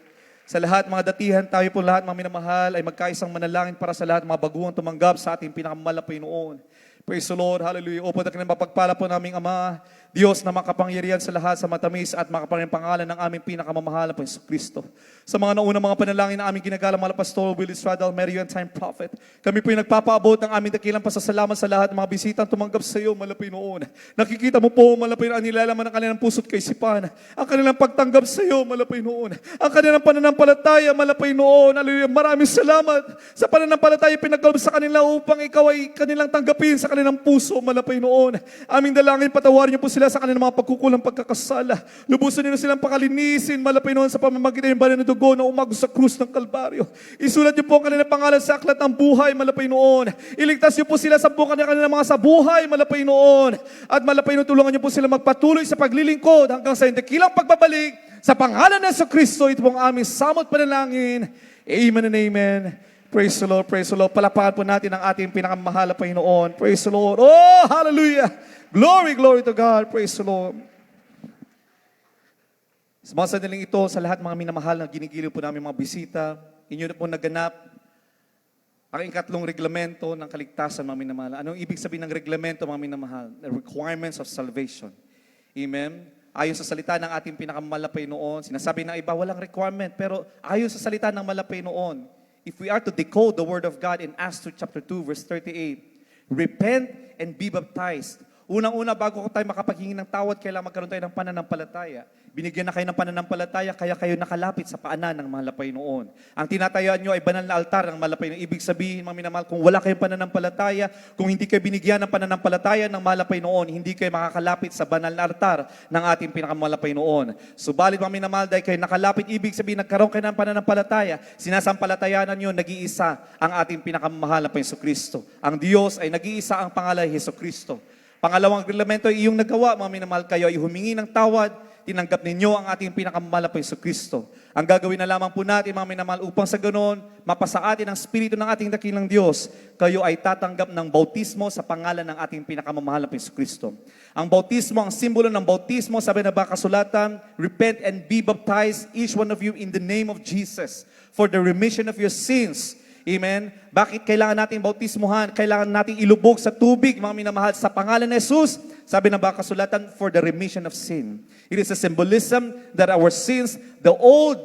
Sa lahat mga datihan, tayo po lahat mga minamahal ay magkaisang manalangin para sa lahat mga baguhang tumanggap sa ating pinakamamahal na Panginoon. Praise the Lord. Hallelujah. Opo na mapagpala po naming Ama, Diyos na makapangyarihan sa lahat sa matamis at makapangyarihan pangalan ng aming pinakamamahal na Panginoon Kristo. Sa mga naunang mga panalangin na aming ginagalang mahal na Pastor Willie Stradal, Mary and Time Prophet, kami po yung nagpapaabot ng aming dakilang pasasalamat sa lahat ng mga bisitang tumanggap sa iyo, malapay noon. Nakikita mo po, malapay ang nilalaman ng kanilang puso't kaisipan. Ang kanilang pagtanggap sa iyo, malapay noon. Ang kanilang pananampalataya, malapay noon. Hallelujah. Maraming salamat sa pananampalataya pinagkaloob sa kanila upang ikaw ay kanilang tanggapin sa kanilang puso, malapay noon. Aming dalangin, patawarin niyo po sila sa kanilang mga pagkukulang pagkakasala. Lubusan niyo silang pakalinisin, malapay noon sa pamamagitan ng banal na dugo na umagos sa krus ng Kalbaryo. Isulat niyo po ang kanilang pangalan sa aklat ng buhay, malapay noon. Iligtas niyo po sila sa buong kanilang mga sa buhay, malapay noon. At malapay noon, tulungan niyo po sila magpatuloy sa paglilingkod hanggang sa dakilang pagbabalik. Sa pangalan ng Jesucristo, ito pong aming samot panalangin. Amen and amen. Praise the Lord, praise the Lord. Palapakan po natin ang ating pinakamahal na Panginoon. Praise the Lord. Oh, hallelujah. Glory, glory to God. Praise the Lord. Sa mga sandaling ito, sa lahat mga minamahal na ginigiliw po namin mga bisita, inyo na po naganap ang ikatlong reglamento ng kaligtasan, mga minamahal. Anong ibig sabihin ng reglamento, mga minamahal? The requirements of salvation. Amen? Ayon sa salita ng ating pinakamalapay noon, sinasabi ng iba, walang requirement. Pero ayon sa salita ng malapay noon, if we are to decode the Word of God in Acts chapter 2, verse 38, repent and be baptized. Unang-una, bago tayo makapaghingi ng tawad, kailangan magkaroon tayo ng pananampalataya. Binigyan na kayo ng pananampalataya, kaya kayo nakalapit sa paanan ng malapay noon. Ang tinatayuan nyo ay banal na altar ng malapay noon. Ibig sabihin, mga minamahal, kung wala kayong pananampalataya, kung hindi kayo binigyan ng pananampalataya ng malapay noon, hindi kayo makakalapit sa banal na altar ng ating pinakamalapay noon. Subalit, mga minamahal, dahil kayo nakalapit, ibig sabihin, nagkaroon kayo ng pananampalataya, sinasampalatayanan nyo, nag-iisa ang ating pinakamamahal na Panginoon Kristo. Ang Diyos ay nag-iisa ang pangalan ni Hesus Kristo. Pangalawang reglamento ay iyong nagawa, mga minamahal, kayo ay humingi ng tawad, tinanggap ninyo ang ating pinakamamahal na Panginoon Kristo. Ang gagawin na lamang po natin, mga minamahal, upang sa ganon, mapasa atin ang Espiritu ng ating dakilang Diyos, kayo ay tatanggap ng bautismo sa pangalan ng ating pinakamamahal na Panginoon Kristo. Ang bautismo, ang simbolo ng bautismo, sabi na ba kasulatan, repent and be baptized, each one of you in the name of Jesus, for the remission of your sins. Amen? Bakit kailangan natin bautismuhan? Kailangan natin ilubog sa tubig, mga minamahal, sa pangalan ni Jesus. Sabi ng kasulatan, for the remission of sin. It is a symbolism that our sins, the old,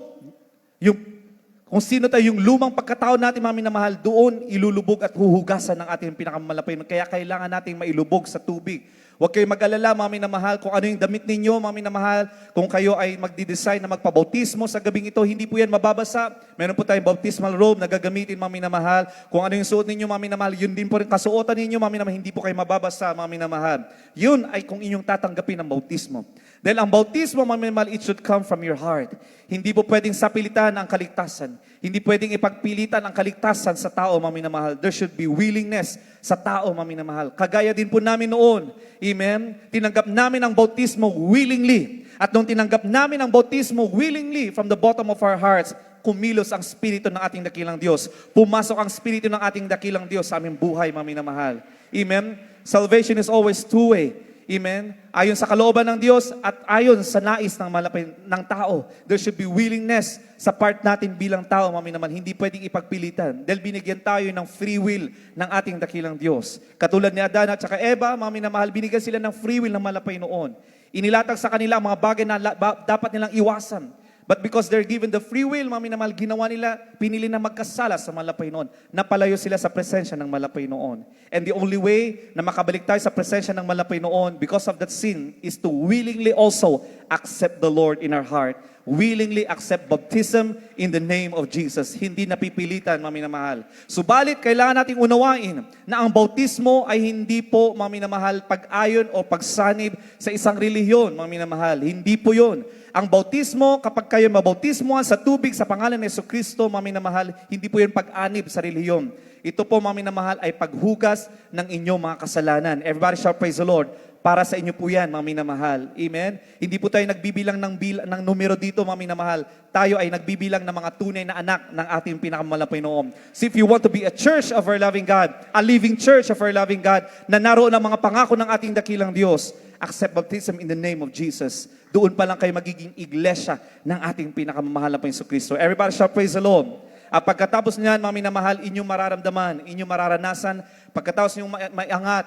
kung sino tayo, yung lumang pagkatao natin, mga minamahal, doon ilulubog at huhugasan ng ating pinakamalapay. Kaya kailangan nating mailubog sa tubig. Huwag kayong mag-alala, mga minamahal, kung ano yung damit ninyo, mga minamahal, kung kayo ay magdi-design na magpabautismo sa gabing ito, hindi po yan mababasa. Meron po tayong baptismal robe na gagamitin, mga minamahal. Kung ano yung suot ninyo, mga minamahal, yun din po rin kasuotan ninyo, mga minamahal, hindi po kayo mababasa, mga minamahal. Yun ay kung inyong tatanggapin ang bautismo. Dahil ang bautismo, mga minamahal, it should come from your heart. Hindi po pwedeng sapilitan ang kaligtasan. Hindi pwedeng ipagpilitan ang kaligtasan sa tao, mga minamahal. There should be willingness sa tao, mga minamahal. Kagaya din po namin noon. Amen? Tinanggap namin ang bautismo willingly. At nung tinanggap namin ang bautismo willingly from the bottom of our hearts, kumilos ang Espiritu ng ating dakilang Diyos. Pumasok ang Espiritu ng ating dakilang Diyos sa aming buhay, mga minamahal. Amen? Salvation is always two-way. Amen? Ayon sa kalooban ng Diyos at ayon sa nais ng malapit ng tao. There should be willingness sa part natin bilang tao, mga minamahal. Hindi pwedeng ipagpilitan. Dahil binigyan tayo ng free will ng ating dakilang Diyos. Katulad ni Adan at saka Eva, mga minamahal, binigyan sila ng free will ng malapay noon. Inilatag sa kanila ang mga bagay na dapat nilang iwasan. But because they're given the free will, mga minamahal, ginawa nila, pinili na magkasala sa malapay noon. Napalayo sila sa presensya ng malapay noon. And the only way na makabalik tayo sa presensya ng malapay noon because of that sin is to willingly also accept the Lord in our heart. Willingly accept baptism in the name of Jesus. Hindi napipilitan, mga minamahal. Subalit, kailangan nating unawain na ang bautismo ay hindi po, mga minamahal, pag-ayon o pagsanib sa isang relihiyon, mga minamahal. Hindi po yun. Ang bautismo, kapag kayo mabautismohan sa tubig sa pangalan ni Jesucristo, mga minamahal, hindi po yun pag-anib sa relihiyon. Ito po, mga minamahal, ay paghugas ng inyong mga kasalanan. Everybody shout, praise the Lord. Para sa inyo po yan, mga minamahal. Amen? Hindi po tayo nagbibilang ng numero dito, mga minamahal. Tayo ay nagbibilang ng mga tunay na anak ng ating pinakamalapay Panginoon. So if you want to be a church of our loving God, a living church of our loving God, na naroon ang mga pangako ng ating dakilang Diyos, accept baptism in the name of Jesus. Doon pa lang kayo magiging iglesia ng ating pinakamamahal na Panginoon Kristo. Everybody shout praise the Lord. At pagkatapos niyan, mga minamahal, inyong mararamdaman, inyong mararanasan, pagkatapos inyong maiangat,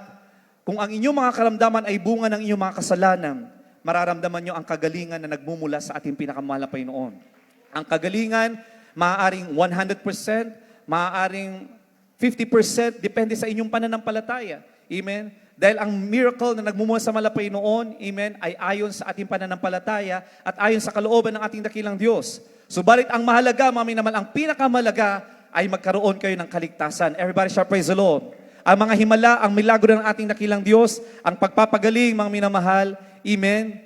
kung ang inyong mga karamdaman ay bunga ng inyong mga kasalanan, mararamdaman nyo ang kagalingan na nagmumula sa ating pinakamahal na Panginoon. Ang kagalingan, maaaring 100%, maaaring 50%, depende sa inyong pananampalataya. Amen? Dahil ang miracle na nagmumula sa malapay noon, amen, ay ayon sa ating pananampalataya at ayon sa kalooban ng ating dakilang Diyos. Subalit ang mahalaga, mami naman, ang pinakamahalaga ay magkaroon kayo ng kaligtasan. Everybody shout praise the Lord. Ang mga himala, ang milagro ng ating dakilang Diyos, ang pagpapagaling, mga minamahal, amen.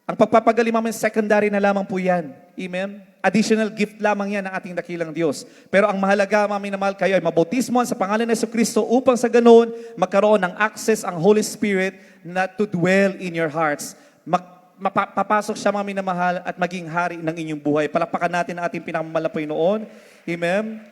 Ang pagpapagaling, mga secondary na lamang po yan. Amen. Additional gift lamang yan ng ating dakilang Diyos. Pero ang mahalaga, mga minamahal, kayo ay mabautismohan sa pangalan ng Jesucristo upang sa ganoon, magkaroon ng access ang Holy Spirit na to dwell in your hearts. Papasok siya, mga minamahal, at maging hari ng inyong buhay. Palakpakan natin ang ating pinakamalapay noon. Amen.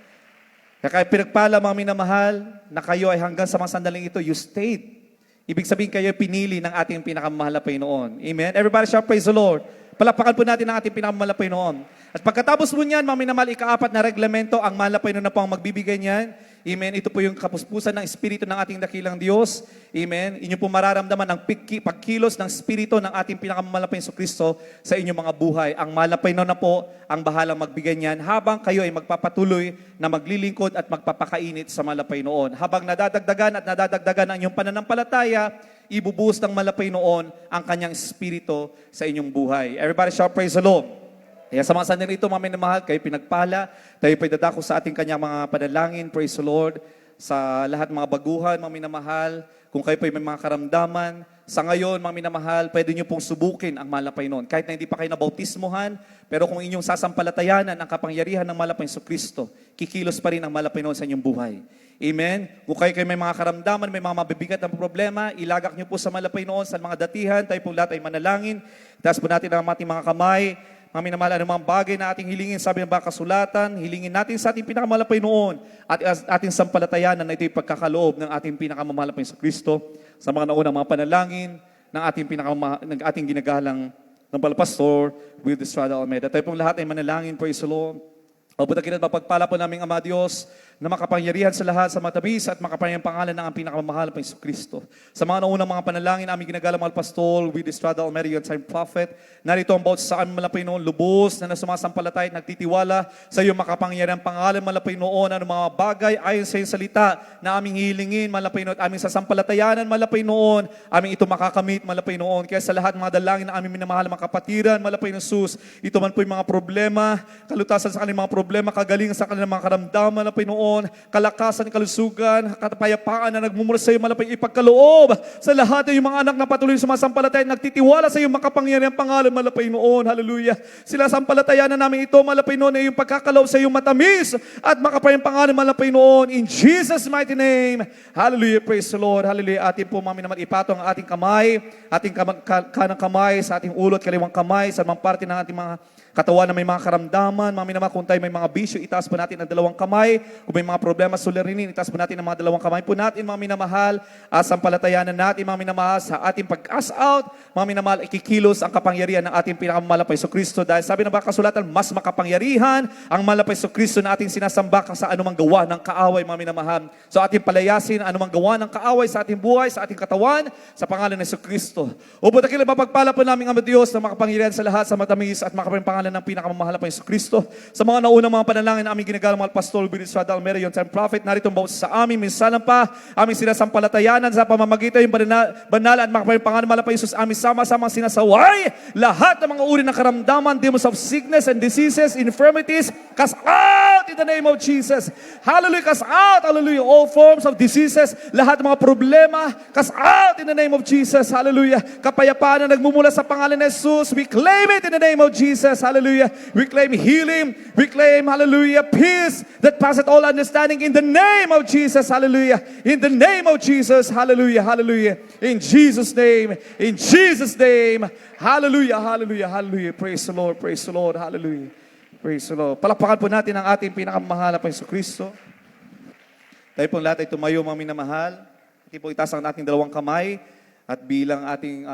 Kaya pinagpala, mga minamahal, na kayo ay hanggang sa mga sandaling ito, you stayed. Ibig sabihin kayo pinili ng ating pinakamahal na Panginoon. Amen? Everybody shout praise the Lord. Palakpakan po natin ang ating pinakamahal na Panginoon. At pagkatapos po niyan, mga minamahal, ika-4 na reglamento, ang mahal na Panginoon na po ang magbibigay niyan. Amen? Ito po yung kapuspusan ng Espiritu ng ating dakilang Diyos. Amen? Inyo po mararamdaman ang pagkilos ng Espiritu ng ating pinakamahal na Panginoon Kristo sa inyong mga buhay. Ang mahal na Panginoon na po ang bahalang magbigay niyan habang kayo ay magpapatuloy na maglilingkod at magpapakainit sa mahal na Panginoon. Habang nadadagdagan ang inyong pananampalataya, ibubuhos ng mahal na Panginoon ang kanyang Espiritu sa inyong buhay. Everybody shout praise the Lord. Kaya sa mga sandali ito, mga minamahal, kayo pinagpala, tayo pa'y dadako sa ating kanyang mga panalangin, praise the Lord, sa lahat mga baguhan, mga minamahal, kung kayo pa'y may mga karamdaman, sa ngayon, mga minamahal, pwede nyo pong subukin ang mahal na Panginoon. Kahit na hindi pa kayo nabautismohan, pero kung inyong sasampalatayanan ang kapangyarihan ng mahal na Panginoon Kristo, kikilos pa rin ang mahal na Panginoon sa inyong buhay. Amen? Kung kayo may mga karamdaman, may mga mabibigat na problema, ilagak nyo po sa mahal na Panginoon, sa mga datihan, tayo pong lahat ay manalangin. Taas po natin ang ating mga kamay. Mga minamahal, anumang bagay na ating hilingin, sabi ng baka kasulatan, hilingin natin sa ating pinakamahal na Panginoon at ating sampalatayanan na ito'y pagkakaloob ng ating pinakamamahal na Panginoon Kristo sa mga naunang mga panalangin ng ating ginagalang ng Pastor Will Estrada Almeida. Tayo pong lahat ay manalangin, praise the Lord. O patakin at mapagpala po naming Ama Diyos na makapangyarihan sa lahat sa matamis at makapangyarihan pangalan ng ang pinakamamahal na Panginoon Kristo. Sa mga naunang mga panalangin, aming ginagalang mahal Pastor Will Estrada Almeida, yung time prophet, narito ang bawat sa aming malapay noon, lubos na nasumasampalatay at nagtitiwala sa iyong makapangyarihan pangalan malapay noon, ano mga bagay ayon sa iyong salita na aming hilingin malapay noon, aming sasampalatayanan malapay noon, aming ito makakamit malapay noon. Kaya sa lahat mga dalangin na aming minamahal mga kapatiran malapay ng sus, ito man po yung mga problema, kalutasan sa kanilang mga problema, kagalingan sa kanilang mga karamdaman malapay noon, kalakasan, kalusugan, kapayapaan na nagmumula sa iyo malapay ipagkaloob sa lahat ng mga anak na patuloy sumasampalataya at nagtitiwala sa iyong makapangyarihan pangalan malapay noon. Hallelujah. Sila sampalatayanan namin ito malapay noon ay iyong pagkakaloob sa iyong matamis at makapangyarihan pangalan malapay noon. In Jesus' mighty name. Hallelujah. Praise the Lord. Hallelujah. Atin po mami naman ipatong ang ating kamay, ating kanang kamay sa ating ulot, kaliwang kamay sa mga parte ng ating mga katawan na may mga karamdaman, mami naman kung tayo may mga bisyo, itaas po natin ang dalawang kamay. Kung may mga problema suliranin, itaas po natin ang mga dalawang kamay po natin, mami namahal. Sampalatayanan natin, mami namahal, sa ating pag-cast out, mami namahal, ikikilos ang kapangyarihan ng ating pinakamahal na Panginoon Kristo. Dahil sabi ng baka kasulatan, mas makapangyarihan ang mahal na Panginoon Kristo na ating sinasamba sa anumang gawa ng kaaway, mami namahal. So ating palayasin anumang gawa ng kaaway sa ating buhay, sa ating katawan, sa pangalan ng Yesu Kristo. Upo takila, mapagpala po namin ang Diyos na makapangyarihan sa lahat, sa matamis at makapangyarihan ng pinakamamahal na Panginoon Kristo. Sa mga naunang mga panalangin na aming ginagalang mahal Pastor Will Estrada Almeida, yung time prophet, narito ang bawat sa amin, minsan pa, aming sinasampalatayanan sa pamamagitan yung banal at makapangyarihan pangalan mahal na Panginoon, aming sama-sama sinasaway lahat ng mga uri ng karamdaman, demons of sickness and diseases, infirmities, cast out in the name of Jesus. Hallelujah, cast out, hallelujah, all forms of diseases, lahat ng mga problema, cast out in the name of Jesus. Hallelujah. Kapayapaan na nagmumula sa pangalan ni Jesus, we claim it in the name of Jesus. Hallelujah. hallelujah. We claim healing. We claim, hallelujah, peace that passeth all understanding in the name of Jesus, hallelujah. In the name of Jesus, hallelujah, hallelujah. In Jesus' name, hallelujah, hallelujah, hallelujah. Praise the Lord, hallelujah. Praise the Lord. Palakpakan po natin ang ating pinakamamahal na Jesucristo. Tayo pong lahat ay tumayo, mga minamahal. Hindi po itaas ang ating dalawang kamay at bilang ating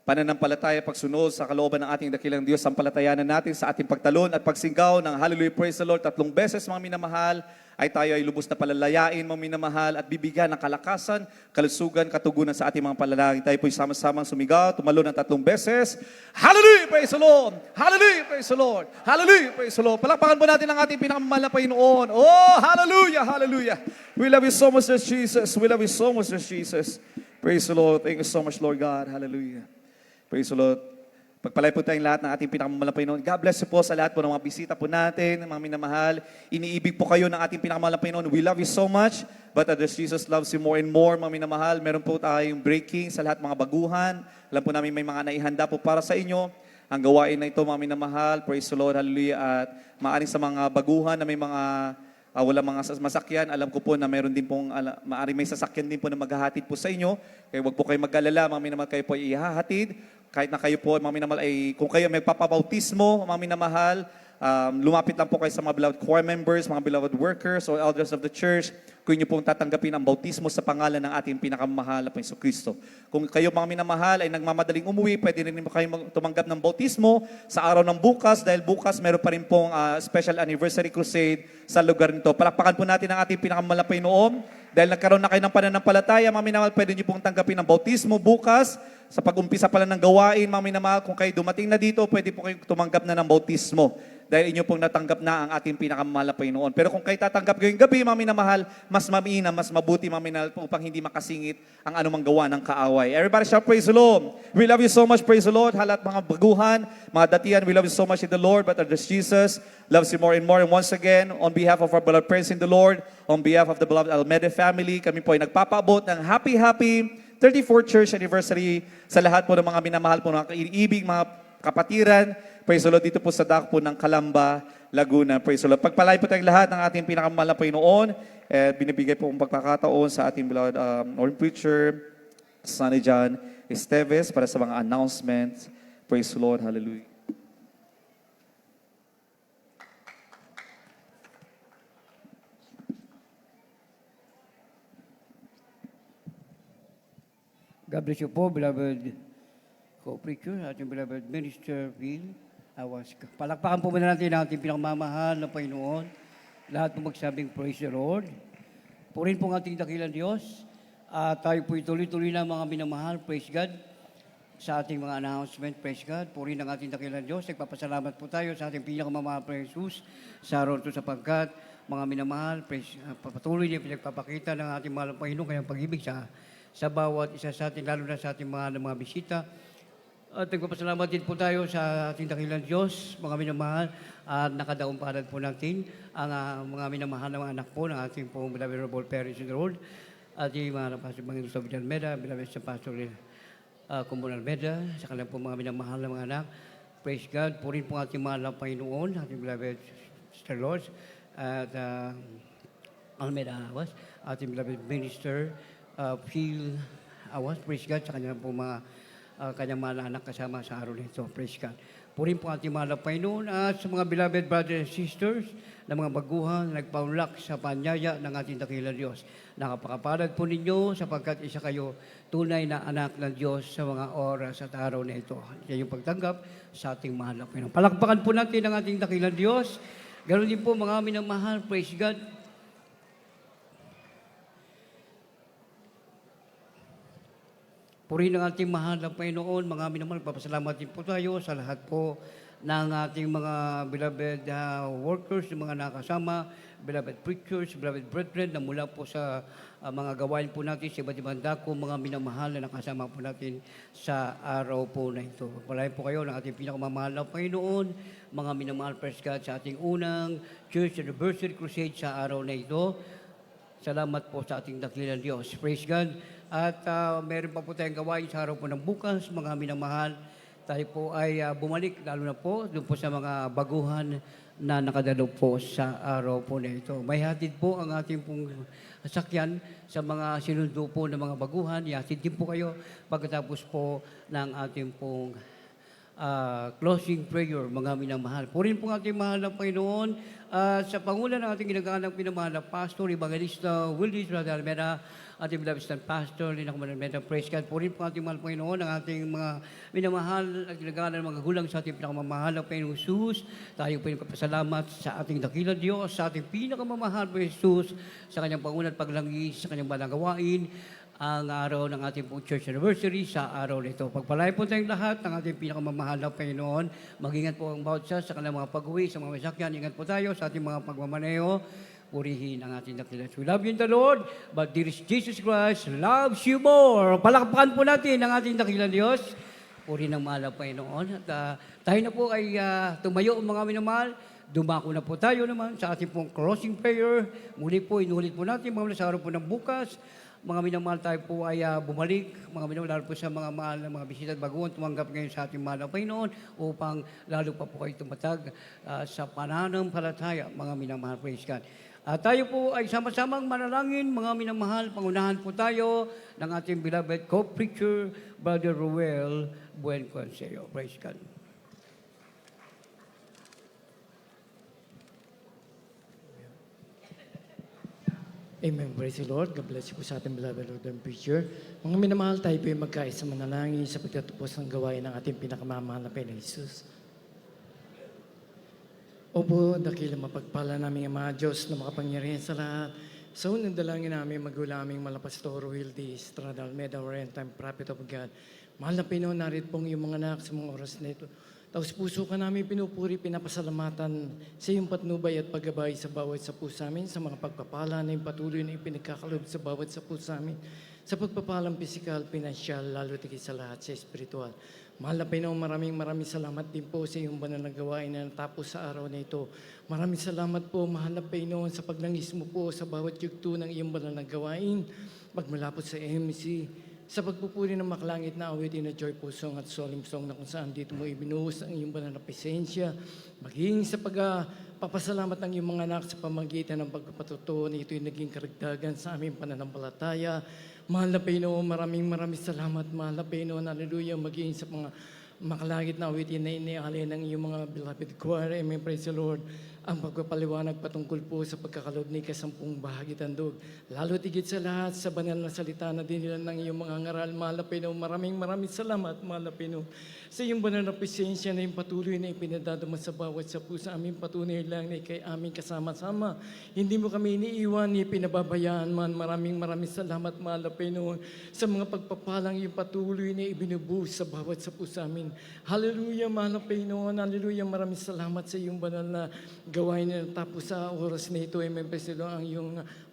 pananampalataya, pagsunod sa kalooban ng ating dakilang Diyos, sampalatayanan natin sa ating pagtalon at pagsigaw ng Hallelujah, Praise the Lord 3 beses, mga minamahal, ay tayo ay lubos na palalayain, mga minamahal, at bibigyan ng kalakasan, kalusugan, katugunan sa ating mga palalangin. Tayo po sama-samang sumigaw, tumalon ng 3 beses. Hallelujah, Praise the Lord! Hallelujah, Praise the Lord! Hallelujah, Praise the Lord! Palakpakan po natin ang ating pinakamamahal na Panginoon. Oh, hallelujah, hallelujah! We love you so much, Lord Jesus. We love you so much, Lord Jesus. Praise the Lord. Thank you so much, Lord God. Hallelujah. Praise the Lord. Pagpalay po tayong lahat ng ating pinakamamahal na Panginoon. God bless you po sa lahat po ng mga bisita po natin, mga minamahal. Iniibig po kayo ng ating pinakamamahal na Panginoon. We love you so much, but others, Jesus loves you more and more, mga minamahal. Meron po tayong breaking sa lahat mga baguhan. Alam po namin may mga naihanda po para sa inyo. Ang gawain na ito, mga minamahal. Praise the Lord, hallelujah. At maaring sa mga baguhan na may mga wala mga masakyan, alam ko po na mayroon din pong, maaari may sasakyan din po na maghahatid po sa inyo. Kaya wag po kayo mag-alala, mga minamahal, kayo po ay ihahatid. Kahit na kayo po, mga minamahal, ay kung kayo may papabautismo, mga minamahal, lumapit lang po kayo sa mga beloved choir members, mga beloved workers, or elders of the church, kung inyo pong tatanggapin ang bautismo sa pangalan ng ating pinakamamahal na Jesucristo. Kung kayo, mga minamahal, ay nagmamadaling umuwi, pwede rin po kayo tumanggap ng bautismo sa araw ng bukas, dahil bukas meron pa rin pong special anniversary crusade sa lugar nito. Palakpakan po natin ang ating pinakamamahal na Panginoon. Dahil nagkaroon na kayo ng pananampalataya, mga minamahal, pwede niyo pong tanggapin ang bautismo bukas. Sa pag-umpisa pala ng gawain, mga minamahal, kung kayo dumating na dito, pwede po kayo tumanggap na ng bautismo. Dahil inyo pong natanggap na ang ating pinakamamahal na Panginoon. Pero kung kayo tatanggap ngayong gabi, mga minamahal, mas maminam, mas mabuti, mga minamahal, upang hindi makasingit ang anumang gawa ng kaaway. Everybody shout, praise the Lord. We love you so much, praise the Lord. Halat mga baguhan, mga datian, we love you so much in the Lord, but others, Jesus loves you more and more. And once again, on behalf of our beloved friends in the Lord, on behalf of the beloved Almeida family, kami po ay nagpapaabot ng happy 34th church anniversary sa lahat po ng mga minamahal po, mga kaiibig, mga kapatiran. Praise the Lord, dito po sa dako po ng Calamba, Laguna. Praise the Lord. Pagpalay po tayong lahat ng ating pinakamahal na Panginoon. Binibigay po ang pagkakataon sa ating beloved Lord Preacher, Sonny John Esteves, para sa mga announcements. Praise the Lord. Hallelujah. God bless you po, beloved co-preacher, ating beloved minister, Bill Awaska. Palakpakan po muna natin ang ating pinakamamahal na Panginoon. Lahat po magsabing praise the Lord. Purin po ang ating dakilang Diyos. Tayo po tuloy-tuloy na mga minamahal, praise God. Sa ating mga announcement, praise God. Purin ang ating dakilang Diyos. Nagpapasalamat po tayo sa ating pinakamamahal, praise Jesus. Sa araw ito sapagkat mga minamahal, praise, patuloy niya pinagpapakita ng ating mahal na Panginoon kanyang pag-ibig sa bawat isa sa atin, lalo na sa ating mga bisita. At nagpapasalamat din po tayo sa ating dakilang Diyos, mga minamahal, at nakadaong palad po natin ang mga minamahal na mga anak po ng ating pong venerable parents in the Lord, at yung mga Pastor Bangin Gustavo Almeida, beloved sa Pastor Kumbon Almeida, sa kanilang pong mga minamahal na mga anak. Praise God, po rin po ating mahal na Panginoon, ating beloved Sister Lord, at Almeida Awas, ating beloved minister, Phil Awas, praise God, sa kanyang po mga kanyang mga anak kasama sa araw nito, praise God. Purin po ating mahal na Panginoon at sa mga beloved brothers and sisters na mga baguhan na nagpaunlak sa panyaya ng ating dakilang Diyos. Nakapakapalad po ninyo sapagkat isa kayo tunay na anak ng Diyos sa mga oras at araw na ito. Yan yung pagtanggap sa ating mahal na Panginoon. Palakpakan po natin ang ating dakilang Diyos. Ganon din po mga minamahal, praise God. Purihin ang ating mahal na Panginoon, mga minamahal, papasalamat din po tayo sa lahat po ng ating mga beloved workers, mga nakasama, beloved preachers, beloved brethren, na mula po sa mga gawain po natin sa iba't ibang dako, mga minamahal na nakasama po natin sa araw po na ito. Pagpalain po kayo ng ating pinakamamahal na Panginoon, mga minamahal, praise God, sa ating unang Church Anniversary Crusade sa araw na ito. Salamat po sa ating dakilang Diyos. Praise God. At meron pa po tayong gawain sa araw po ng bukas, mga minamahal. tayo po ay bumalik, lalo na po doon po sa mga baguhan na nakadalo po sa araw po na ito. May hatid po ang ating pong sakyan sa mga sinundo po ng mga baguhan. Ihatid din po kayo pagkatapos po ng ating pong closing prayer, mga minamahal. Purin po ang ating mahal na Panginoon sa pangunan ng ating ginagalang pinamahal na Pastor, Evangelista Willis Brother Almeda, ating beloved stand pastor, Lina Kumanameda, praise God. Purin po ang ating mahal Panginoon, ang ating mga minamahal at ginagalang ng mga gulang sa ating pinakamamahal na Panginoong Jesus. Tayo po yung kapasalamat sa ating dakilang Diyos, sa ating pinakamamahal po Jesus, sa kanyang pangunan at paglangis, sa kanyang balang gawain, ang araw ng ating pong church anniversary sa araw nito. Pagpalain po tayong lahat ng ating pinakamamahal na Panginoon. Mag-ingat po ang bawat isa sa kanilang mga pag-uwi, sa mga masakyan. Ingat po tayo sa ating mga pagmamaneho. Purihin ang ating dakilas. We love you in the Lord, but dear Jesus Christ loves you more. Palakpakan po natin ang ating dakilang Diyos. Purihin ang mahal na Panginoon. At tayo na po ay tumayo, mga minamahal. Dumako na po tayo naman sa ating pong closing prayer. Muli po, inulit po natin mga sa araw po ng bukas. Mga minamahal, tayo po ay bumalik, mga minamahal, lalo po sa mga mahal na mga bisita at baguhan, tumanggap ngayon sa ating mahal na Panginoon upang lalo pa po kayo tumatag sa pananampalataya, mga minamahal, praise God. Tayo po ay sama-samang manalangin, mga minamahal, pangunahan po tayo ng ating beloved co-preacher, Brother Ruel Buen Consejo. Praise God. Amen. Praise the Lord. God bless you po sa ating beloved Lord and Preacher. Mga minamahal, tayo po ay magkaisa manalangin sa pagtatapos ng gawain ng ating pinakamamahal na Panginoon Jesus. Opo, dakila mapagpala namin ang mga Diyos na makapangyarihan sa lahat. Sa unang dalangin namin, magulaming Malapastor Wildy Estrada Almeda, Orient Time Prophet of God. Mahal na Panginoon, narito pong iyong mga anak sa mga oras na ito. Taos puso ka namin pinupuri, pinapasalamatan sa iyong patnubay at paggabay sa bawat sa puso amin, sa mga pagpapala na iyong patuloy na ipinagkakalob sa bawat sa puso amin, sa pagpapalang pisikal, pinansyal, lalo tigit sa lahat sa espiritual. Mahal na Panginoon, maraming salamat din po sa iyong banal na gawain na natapos sa araw na ito. Maraming salamat po, mahal na Panginoon, sa paglangis mo po sa bawat yugto ng iyong banal na gawain, magmula po sa MC, sa pagpupuri ng makalangit na awitin na joyful song at solemn song na kung saan dito mo ibinuhos ang iyong banal na presensya, maging sa pagpapasalamat ng iyong mga anak sa pamagitan ng pagpapatuto na ito'y naging karagdagan sa aming pananampalataya. Mahal na Panginoon, maraming salamat. Mahal na Panginoon, hallelujah, maging sa mga makalangit na awitin na inialay ng iyong mga beloved choir. Amen, praise the Lord. Ang pagpapaliwanag patungkol po sa pagkakaloob ni kasampung bahagi tandog. Lalo tigit sa lahat sa banal na salita na dinilan ng iyong mga ngaral. Mahal na Panginoon, maraming salamat, mahal na Panginoon, sa iyong banal na presensya na iyong patuloy na ipinadadama sa bawat sa puso amin. Patunay lang na kay aming kasama-sama. Hindi mo kami iniiwan, ni pinababayaan man. Maraming salamat, mahal na Panginoon, sa mga pagpapalang iyong patuloy na ibinubuhos sa bawat sa puso amin. Hallelujah, mahal na Panginoon. Hallelujah, maraming salamat sa iyong banal na gawain na tapos sa oras na ito. Amen. Praise the Lord.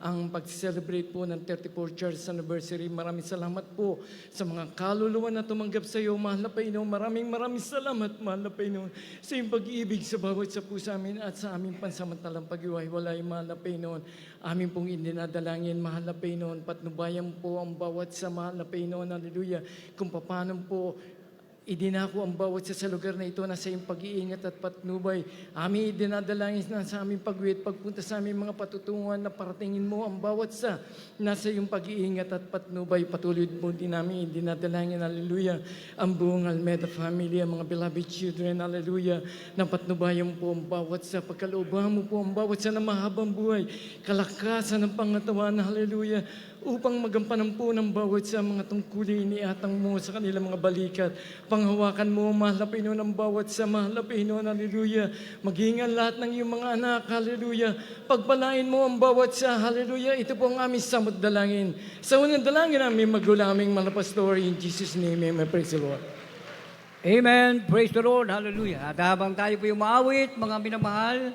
Ang pag-celebrate po ng 34th Church Anniversary. Maraming salamat po sa mga kaluluwa na tumanggap sa iyo. Mahal na Panginoon, maraming salamat, mahal na Panginoon, sa iyong pag-ibig sa bawat sa puso amin at sa aming pansamantalang pag-iwahiwalay. Mahal na Panginoon, amin pong indinadalangin, mahal na Panginoon, patnubayan po ang bawat sa mahal na Panginoon. Hallelujah. Kung paano po idinako ang bawat sa lugar na ito na sa iyong pag-iingat at patnubay. Aming idinadalangin na sa aming pagwit, pagpunta sa aming mga patutunguhan na paratingin mo ang bawat sa nasa iyong pag-iingat at patnubay. Patuloy mo din namin idinadalangin, hallelujah, ang buong Almeda family, ang mga beloved children, hallelujah, na patnubayan po ang bawat sa pagkalooban mo po ang bawat sa na mahabang buhay, kalakasan ng pangatawan, hallelujah, upang magampanan po ng bawat sa mga tungkulin iniatang mo sa kanilang mga balikat. Panghawakan mo, mahal na Panginoon, ang bawat sa mahal na Panginoon, hallelujah. Maghingan lahat ng iyong mga anak, hallelujah. Pagpalain mo ang bawat sa, hallelujah. Ito po ang aming samot dalangin. Sa unang dalangin namin, magulaming Malapastor, in Jesus' name, amen. Praise the Lord. Amen. Praise the Lord. Hallelujah. At habang tayo po yung maawit, mga minamahal,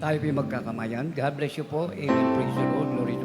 tayo po yung magkakamayan. God bless you po. Amen. Praise the Lord. Glory to